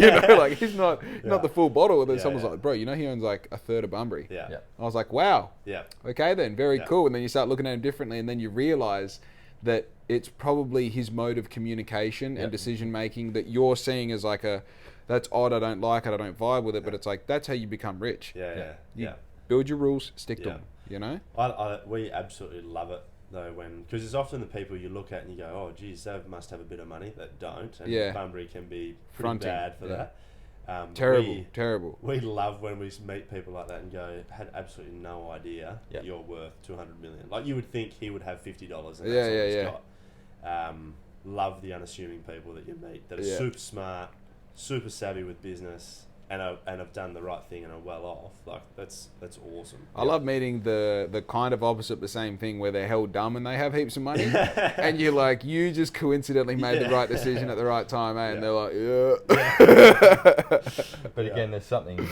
You know, like, he's not the full bottle. And then someone's like, bro, you know, he owns like a third of Bunbury. Yeah. I was like, wow. Yeah. Okay, then, very Yeah. cool. And then you start looking at him differently, and then you realize that it's probably his mode of communication and decision making that you're seeing as like that's odd, I don't like it, I don't vibe with it, but it's like, that's how you become rich. Yeah. Build your rules, stick to Yeah. them, you know? We absolutely love it though, because it's often the people you look at and you go, oh geez, they must have a bit of money, that don't, and Bunbury can be pretty Fronting, bad for that. But Terrible. We love when we meet people like that and go, had absolutely no idea that you're worth 200 million. Like, you would think he would have $50 and that's all he's got. Love the unassuming people that you meet that are super smart, super savvy with business, and have done the right thing and are well off. Like, that's awesome. I love meeting the kind of opposite, the same thing, where they're held dumb and they have heaps of money, and you're like, you just coincidentally made the right decision at the right time, eh? And they're like, But again, there's something,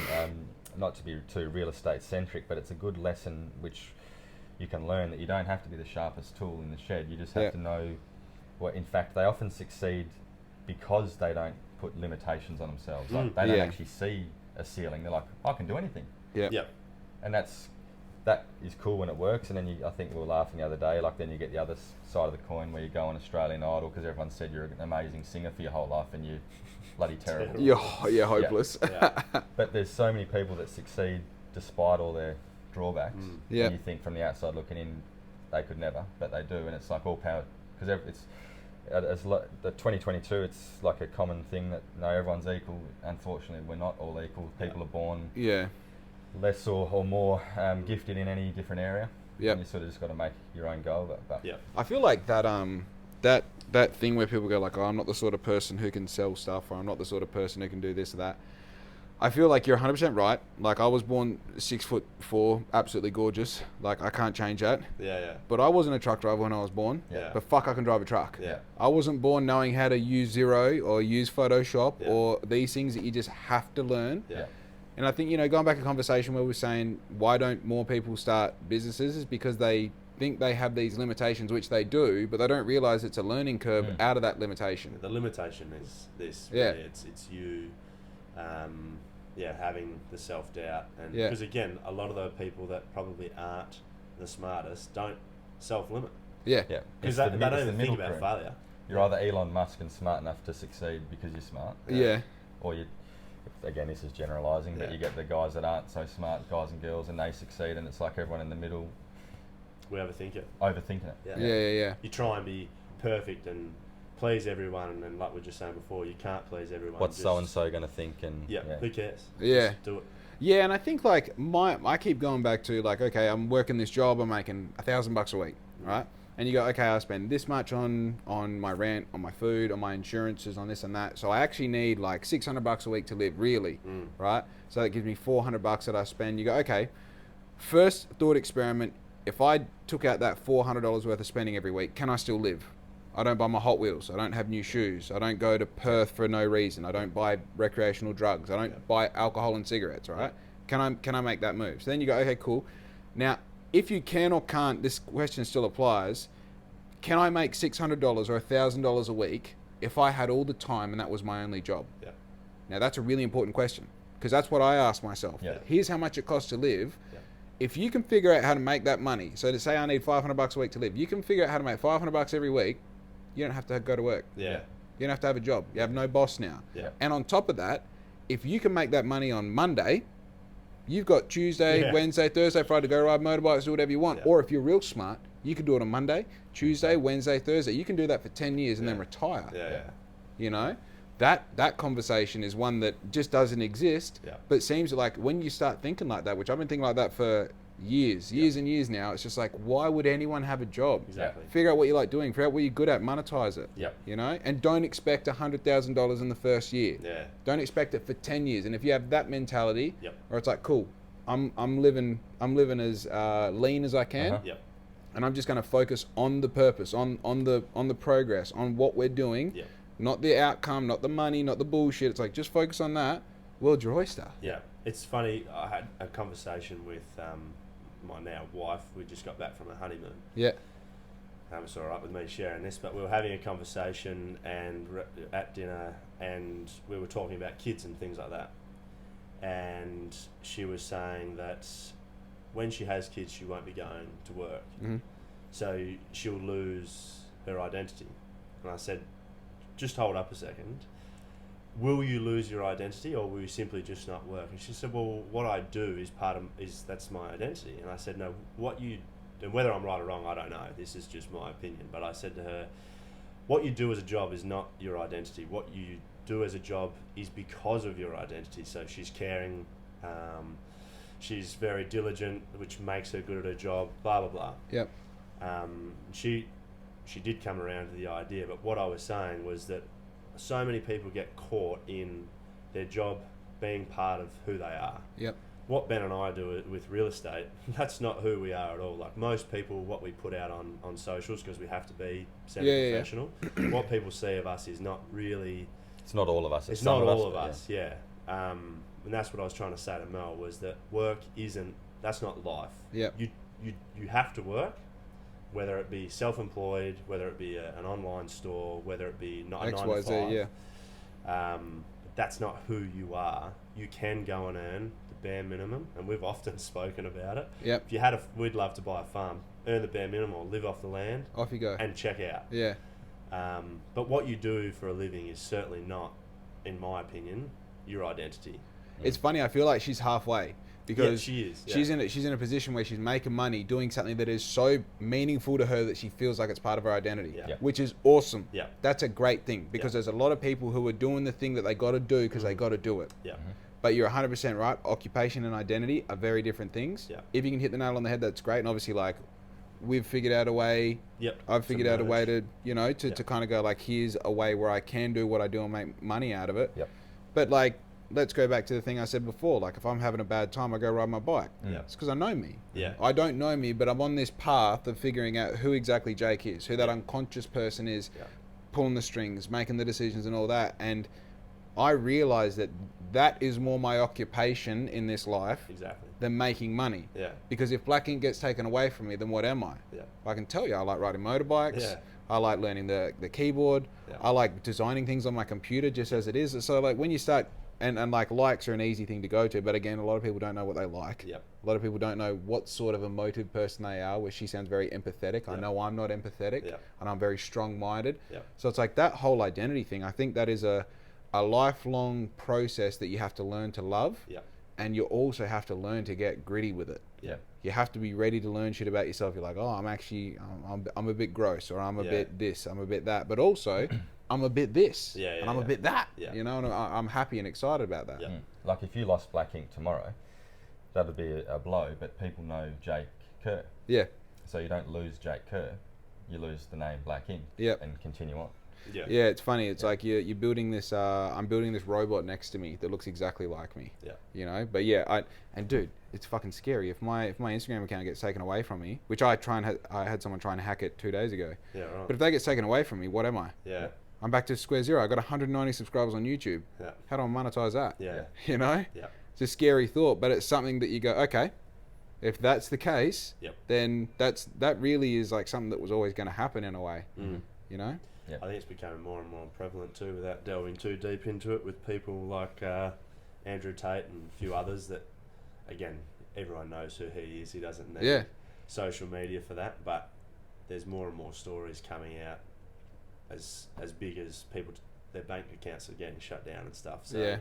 not to be too real estate centric, but it's a good lesson which you can learn, that you don't have to be the sharpest tool in the shed. You just have to know what, in fact, they often succeed because they don't put limitations on themselves. Like, they don't actually see a ceiling. They're like, I can do anything. And that is cool when it works. And then I think we were laughing the other day, like, then you get the other side of the coin where you go on Australian Idol because everyone said you're an amazing singer for your whole life and you're bloody terrible. you're hopeless. But there's so many people that succeed despite all their drawbacks. And you think from the outside looking in, they could never, but they do. And it's like all power, because the 2022, it's like a common thing that everyone's equal. Unfortunately, we're not all equal. People are born less or more gifted in any different area. And you sort of just got to make your own go of it. But I feel like that thing where people go like, oh, I'm not the sort of person who can sell stuff, or I'm not the sort of person who can do this or that. I feel like you're 100% right. Like, I was born 6'4", absolutely gorgeous. Like, I can't change that. But I wasn't a truck driver when I was born. But fuck, I can drive a truck. I wasn't born knowing how to use Xero or use Photoshop or these things that you just have to learn. And I think, going back to a conversation where we're saying, why don't more people start businesses, is because they think they have these limitations, which they do, but they don't realize it's a learning curve out of that limitation. The limitation is this. Really. It's you. Having the self-doubt, and because again, a lot of the people that probably aren't the smartest don't self-limit. Because they don't even think about failure. You're either Elon Musk and smart enough to succeed because you're smart, or you. Again, this is generalising, but you get the guys that aren't so smart, guys and girls, and they succeed, and it's like everyone in the middle. We overthink it. Overthinking it. Yeah. You try and be perfect and please everyone, and like we were just saying before, you can't please everyone. What's so and so going to think? And Yeah, who cares? Yeah. Just do it. Yeah, and I think like I keep going back to like, okay, I'm working this job, I'm making $1,000 a week, right? And you go, okay, I spend this much on my rent, on my food, on my insurances, on this and that. So I actually need like $600 a week to live, really, right? So that gives me $400 that I spend. You go, okay, first thought experiment. If I took out that $400 worth of spending every week, can I still live? I don't buy my Hot Wheels. I don't have new shoes. I don't go to Perth for no reason. I don't buy recreational drugs. I don't buy alcohol and cigarettes, right? Can I make that move? So then you go, okay, cool. Now, if you can or can't, this question still applies. Can I make $600 or $1,000 a week if I had all the time and that was my only job? Yeah. Now, that's a really important question because that's what I ask myself. Yeah. Here's how much it costs to live. Yeah. If you can figure out how to make that money, so to say I need $500 a week to live, you can figure out how to make $500 every week. You don't have to go to work. Yeah. You don't have to have a job. You have no boss now. Yeah. And on top of that, if you can make that money on Monday, you've got Tuesday, Wednesday, Thursday, Friday to go ride motorbikes, do whatever you want. Yeah. Or if you're real smart, you can do it on Monday, Tuesday, Wednesday, Thursday. You can do that for 10 years and then retire. Yeah. You know? That conversation is one that just doesn't exist. Yeah. But it seems like when you start thinking like that, which I've been thinking like that for years and years now, it's just like, why would anyone have a job? Exactly. Figure out what you like doing, figure out what you're good at, monetize it. Yep. You know? And don't expect $100,000 in the first year. Yeah. Don't expect it for 10 years. And if you have that mentality, Yep. or it's like, cool, I'm living as lean as I can, Yep. and I'm just going to focus on the purpose, on the progress, on what we're doing, Yep. not the outcome, not the money, not the bullshit. It's like, just focus on that. World's your oyster. Yeah. It's funny. I had a conversation with my now wife. We just got back from a honeymoon. Yeah. It's all right with me sharing this, but we were having a conversation and at dinner, and we were talking about kids and things like that. And she was saying that when she has kids, she won't be going to work. Mm-hmm. So she'll lose her identity. And I said, just hold up a second. Will you lose your identity, or will you simply just not work? And she said, well, what I do that's my identity. And I said, no, and whether I'm right or wrong, I don't know. This is just my opinion. But I said to her, what you do as a job is not your identity. What you do as a job is because of your identity. So she's caring, she's very diligent, which makes her good at her job, blah, blah, blah. Yep. She did come around to the idea, but what I was saying was that so many people get caught in their job being part of who they are. Yep. What Ben and I do with real estate, that's not who we are at all. Like most people, what we put out on socials, because we have to be semi-professional, what people see of us is not really... It's not all of us. It's not all of us, yeah. And that's what I was trying to say to Mel, was that work that's not life. Yep. You have to work, whether it be self-employed, whether it be an online store, whether it be a 9 to 5. Yeah. That's not who you are. You can go and earn the bare minimum, and we've often spoken about it. Yep. If you had we'd love to buy a farm, earn the bare minimum, or live off the land. Off you go. And check out. Yeah. But what you do for a living is certainly not, in my opinion, your identity. It's funny. I feel like she's halfway. Because she is. Yeah. She's in a position where she's making money doing something that is so meaningful to her that she feels like it's part of her identity, which is awesome. Yeah. That's a great thing, because there's a lot of people who are doing the thing that they got to do because they got to do it. Yeah. But you're 100% right. Occupation and identity are very different things. Yeah. If you can hit the nail on the head, that's great. And obviously, like, we've figured out a way. Yep. I've figured out a way to, to kind of go like, here's a way where I can do what I do and make money out of it. Yep. But like, let's go back to the thing I said before. Like, if I'm having a bad time, I go ride my bike. Yeah. It's because I know me. Yeah. I don't know me, but I'm on this path of figuring out who exactly Jake is, who that unconscious person is, pulling the strings, making the decisions and all that. And I realize that is more my occupation in this life than making money. Yeah. Because if black ink gets taken away from me, then what am I? Yeah. I can tell you, I like riding motorbikes. Yeah. I like learning the keyboard. Yeah. I like designing things on my computer just as it is. So like when you start... And like likes are an easy thing to go to, but again, a lot of people don't know what they like. Yep. A lot of people don't know what sort of emotive person they are, where she sounds very empathetic. I know I'm not empathetic, and I'm very strong-minded. So it's like that whole identity thing. I think that is a lifelong process that you have to learn to love. and you also have to learn to get gritty with it. Yeah. You have to be ready to learn shit about yourself. You're like, oh, I'm a bit gross, or I'm a bit this, I'm a bit that, but also I'm a bit this, and I'm a bit that. Yeah. You know, and I'm happy and excited about that. Yeah. Like if you lost Black Ink tomorrow, that would be a blow, but people know Jake Kerr. Yeah. So you don't lose Jake Kerr, you lose the name Black Ink and continue on. Yeah. Yeah, it's funny. It's like you're building this. I'm building this robot next to me that looks exactly like me. Yeah. You know, but yeah, dude, it's fucking scary. If my Instagram account gets taken away from me, which I had someone try and hack it 2 days ago. Yeah. Right. But if that gets taken away from me, what am I? Yeah. I'm back to square zero. I got 190 subscribers on YouTube. Yeah. How do I monetize that? Yeah. You know? Yeah. It's a scary thought, but it's something that you go, okay, if that's the case, then that really is like something that was always going to happen in a way. Mm. You know? Yeah. I think it's becoming more and more prevalent too, without delving too deep into it, with people like Andrew Tate and a few others that, again, everyone knows who he is. He doesn't need social media for that, but there's more and more stories coming out as big as people, their bank accounts are getting shut down and stuff. So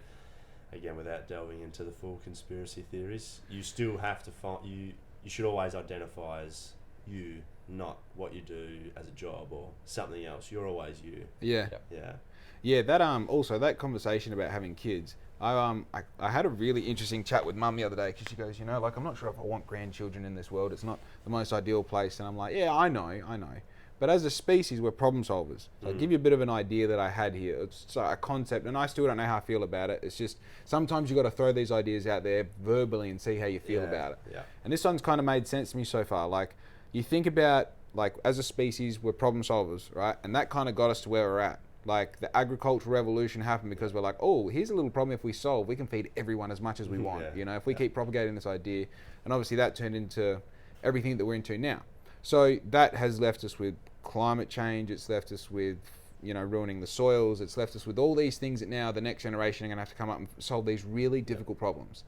again, without delving into the full conspiracy theories, you still have to find, you should always identify as you, not what you do as a job or something else. You're always you. Yeah. Yeah. Yeah, that also that conversation about having kids. I had a really interesting chat with Mum the other day, because she goes, you know, like, I'm not sure if I want grandchildren in this world. It's not the most ideal place. And I'm like, yeah, I know. But as a species, we're problem solvers. So I'll give you a bit of an idea that I had here. It's a concept, and I still don't know how I feel about it. It's just sometimes you got to throw these ideas out there verbally and see how you feel about it. Yeah. And this one's kind of made sense to me so far. Like, you think about, like, as a species, we're problem solvers, right? And that kind of got us to where we're at. Like, the agricultural revolution happened because we're like, oh, here's a little problem. If we solve, we can feed everyone as much as we want. You know, if we keep propagating this idea. And obviously that turned into everything that we're into now. So that has left us with climate change. It's left us with, you know, ruining the soils. It's left us with all these things that now the next generation are going to have to come up and solve these really difficult problems.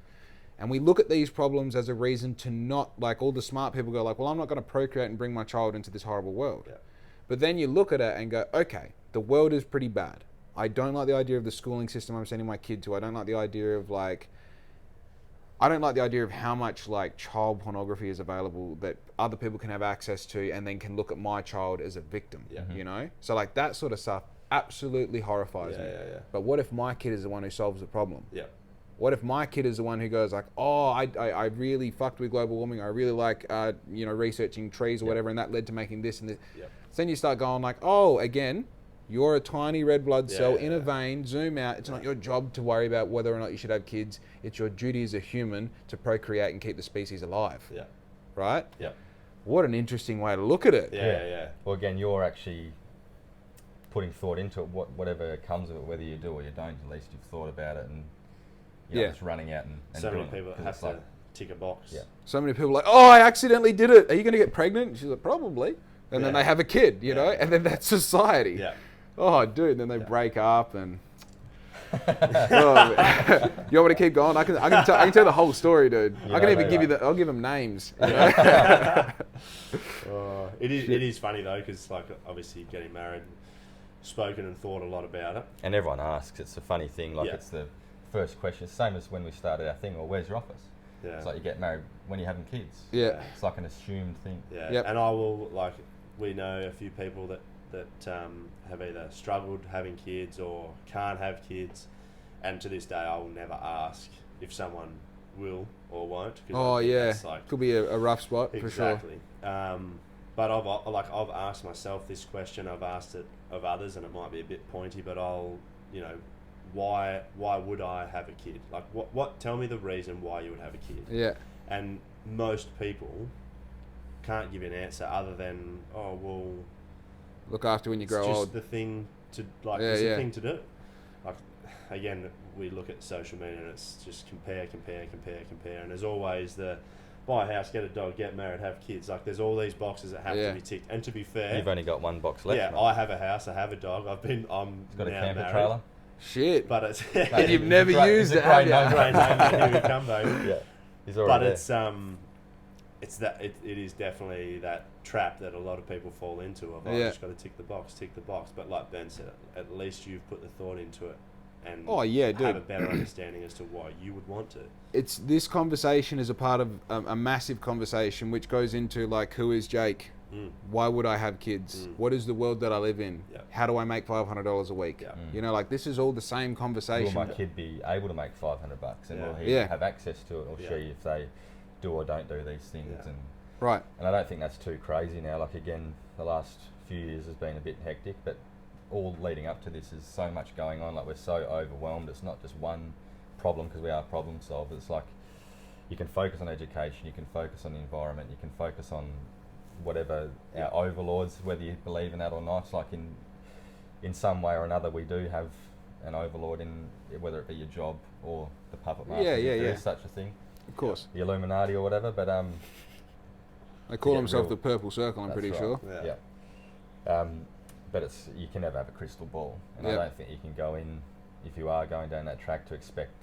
And we look at these problems as a reason to not, like, all the smart people go like, well, I'm not going to procreate and bring my child into this horrible world. Yeah. But then you look at it and go, okay, the world is pretty bad. I don't like the idea of the schooling system I'm sending my kid to. I don't like the idea of, like, I don't like the idea of how much, like, child pornography is available that other people can have access to and then can look at my child as a victim, you know? So, like, that sort of stuff absolutely horrifies me. But what if my kid is the one who solves the problem? Yeah. What if my kid is the one who goes like, oh, I really fucked with global warming. I really like, you know, researching trees or whatever, and that led to making this and this. So then you start going like, oh, again, you're a tiny red blood cell in a vein, zoom out. It's not your job to worry about whether or not you should have kids. It's your duty as a human to procreate and keep the species alive. Yeah. Right? Yeah. What an interesting way to look at it. Yeah. Well, again, you're actually putting thought into it. Whatever comes of it, whether you do or you don't, at least you've thought about it and you're just running out and so doing many people it, have to tick a box. Yeah. So many people are like, oh, I accidentally did it. Are you going to get pregnant? And she's like, probably. And then they have a kid, you know, and then that's society. Yeah. Oh, dude, then they break up and... oh, you want me to keep going? I can tell the whole story, dude. I can even give you I'll give them names. You know? It is funny though, because like obviously getting married, spoken and thought a lot about it. And everyone asks. It's a funny thing. Like it's the first question. Same as when we started our thing. Or where's your office? Yeah. It's like you get married when you're having kids. Yeah. It's like an assumed thing. Yeah. Yep. And I will, like, we know a few people that have either struggled having kids or can't have kids, and to this day I will never ask if someone will or won't. Oh yeah, like, could be a rough spot for sure. Exactly. But I've asked myself this question. I've asked it of others, and it might be a bit pointy, but I'll, you know, why would I have a kid? Like what? Tell me the reason why you would have a kid. Yeah. And most people can't give an answer other than, oh well, look after when you grow old. It's just the thing to like. It's the thing to do. Like again, we look at social media and it's just compare, and there's always the buy a house, get a dog, get married, have kids. Like there's all these boxes that have to be ticked. And to be fair, you've only got one box left. Yeah, mate. I have a house, I have a dog. I'm got a camper married. Trailer. Shit, but it's and you've never used it. Great name, here we come though. Yeah, he's already there. It is definitely that trap that a lot of people fall into of, just got to tick the box. But like Ben said, at least you've put the thought into it and Oh, yeah, have dude. a better understanding as to why you would want to. It's this conversation is a part of a massive conversation which goes into like, who is Jake? Why would I have kids? What is the world that I live in? Yeah. How do I make $500 a week? Yeah. You know, like this is all the same conversation. Will my kid be able to make $500, and will he Yeah. have access to it, or Yeah. she, if they do or don't do these things? Yeah. Right. And I don't think that's too crazy now. Like again, the last few years has been a bit hectic, but all leading up to this is so much going on. Like we're so overwhelmed. It's not just one problem, because we are problem solvers. It's like you can focus on education, you can focus on the environment, you can focus on whatever our overlords, whether you believe in that or not. It's like in some way or another, we do have an overlord, in whether it be your job or the puppet master. If there is such a thing, Of course. the Illuminati or whatever. But They call get themselves real. the Purple Circle, I'm That's pretty right. sure. Yeah. But it's, you can never have a crystal ball, and Yep. I don't think you can go in, if you are going down that track, to expect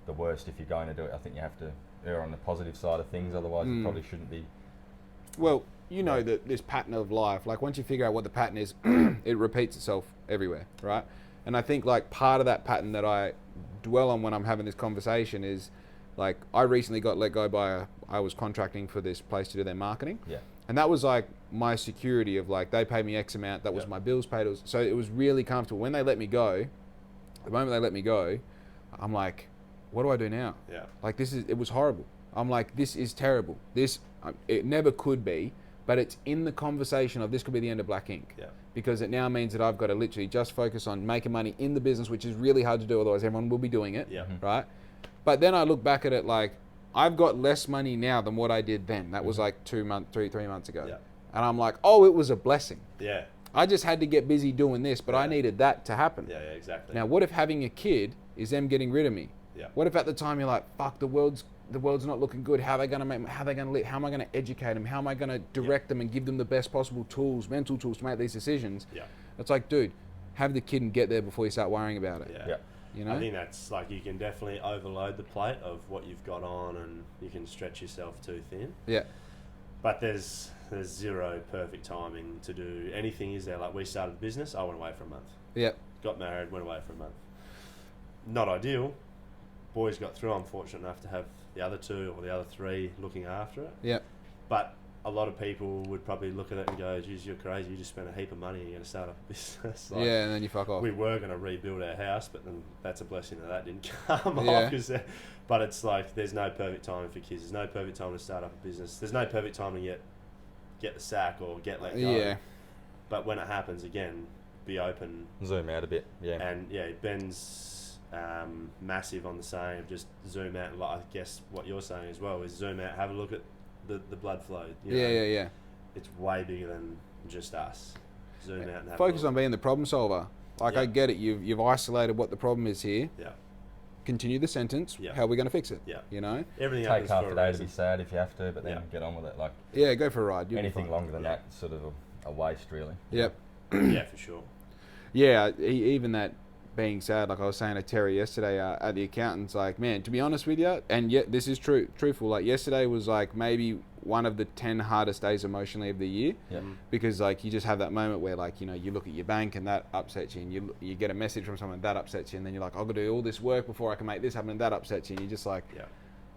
the worst. If you're going to do it, I think you have to err on the positive side of things. Otherwise, you probably shouldn't be. Well, you know that this pattern of life, like once you figure out what the pattern is, it repeats itself everywhere, right? And I think like part of that pattern that I dwell on when I'm having this conversation is like, I recently got let go by I was contracting for this place to do their marketing. Yeah. And that was like my security of like, they paid me X amount, that was Yeah. my bills paid. So it was really comfortable. When they let me go, the moment they let me go, I'm like, what do I do now? Yeah. Like it was horrible. I'm like, this is terrible. It never could be, but it's in the conversation of this could be the end of Black Ink. Yeah. Because it now means that I've got to literally just focus on making money in the business, which is really hard to do, otherwise everyone will be doing it. Yeah. Right? But then I look back at it like, I've got less money now than what I did then. That was like 3 months ago. Yeah. And I'm like, oh, it was a blessing. Yeah. I just had to get busy doing this, but I Yeah. needed that to happen. Yeah. Exactly. Now, what if having a kid is them getting rid of me? Yeah. What if at the time you're like, fuck, the world's not looking good. How are they going to make? How are they going to live? How am I going to educate them? How am I going to direct them and give them the best possible tools, mental tools to make these decisions? Yeah. It's like, dude, have the kid and get there before you start worrying about it. Yeah. Yeah. You know? I think that's like, you can definitely overload the plate of what you've got on, and you can stretch yourself too thin. Yeah. But there's zero perfect timing to do anything, is there? Like, we started the business, I went away for a month. Yeah. Got married, went away for a month. Not ideal. Boys got through. I'm fortunate enough to have the other two or the other three looking after it. Yeah. But a lot of people would probably look at it and go, geez, you're crazy. You just spent a heap of money and you're going to start a business. Like, Yeah, and then you fuck off. we were going to rebuild our house, but then that's a blessing that didn't come Yeah. off. But it's like, there's no perfect time for kids. There's no perfect time to start up a business. There's no perfect time to get the sack or get let go. Yeah. But when it happens, again, be open. Zoom out a bit. Yeah. And yeah, Ben's massive on the saying of just zoom out. And like, I guess what you're saying as well is zoom out, have a look at the blood flow. You know, Yeah. It's way bigger than just us. Zoom out and have Focus a look. on being the problem solver. Like, Yeah. I get it. You've isolated what the problem is here. Yeah. Continue the sentence. Yeah. How are we going to fix it? Yeah. You know? Everything Take happens half for a a day to reason. be sad if you have to, but then Yeah. get on with it. Like Yeah, go for a ride. You'll be anything fine. longer than Yeah. that, sort of a waste, really. Yep. Yeah, for sure. Yeah, even that being sad, like I was saying to Terry yesterday at the accountant's, like, man, to be honest with you, and yet this is truthful, like yesterday was like maybe one of the 10 hardest days emotionally of the year. Yeah. Because like you just have that moment where like, you know, you look at your bank and that upsets you, and you get a message from someone that upsets you, and then you're like, I've got to do all this work before I can make this happen, and that upsets you, and you're just like, Yeah.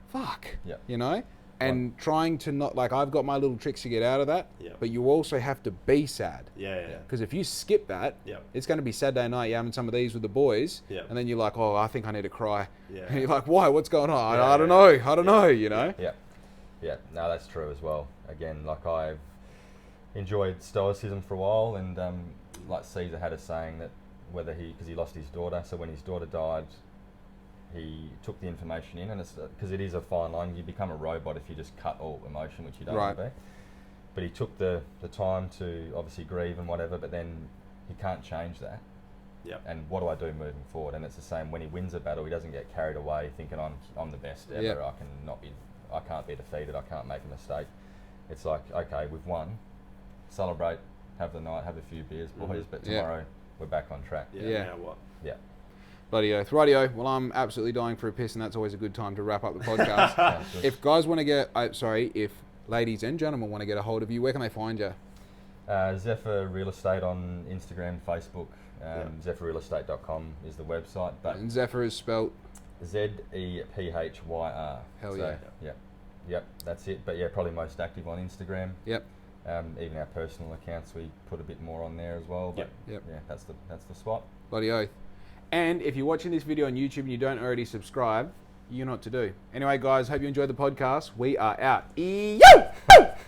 fuck, Yeah. you know? And trying to not, like, I've got my little tricks to get out of that, Yeah. but you also have to be sad. Yeah. Because if you skip that, Yeah. it's going to be Saturday night, you're having some of these with the boys, Yeah. and then you're like, oh, I think I need to cry. Yeah. And you're like, why? What's going on? Yeah, I don't yeah. know, you know? Yeah. Yeah. No, that's true as well. Again, like I've enjoyed stoicism for a while, and like Caesar had a saying that because he lost his daughter, so when his daughter died, he took the information in, and it's because it is a fine line. You become a robot if you just cut all emotion, which you don't want to be. But he took the time to obviously grieve and whatever, but then he can't change that. Yeah. And what do I do moving forward? And it's the same when he wins a battle. He doesn't get carried away thinking I'm the best ever. Yeah. I can't be defeated. I can't make a mistake. It's like, okay, we've won. Celebrate. Have the night. Have a few beers, boys. But tomorrow we're back on track. Yeah. Now what? Yeah. Bloody oath. Rightio. Well, I'm absolutely dying for a piss, and that's always a good time to wrap up the podcast. If guys want to get, if ladies and gentlemen want to get a hold of you, where can they find you? Zephyr Real Estate on Instagram, Facebook. ZephyrRealEstate.com is the website. But And Zephyr is spelt Zephyr. Hell yeah. Yep, that's it. But yeah, probably most active on Instagram. Yep. Even our personal accounts, we put a bit more on there as well. But Yep. yeah, that's the spot. Bloody oath. And if you're watching this video on YouTube and you don't already subscribe, you know what to do. Anyway, guys, hope you enjoyed the podcast. We are out. Yo!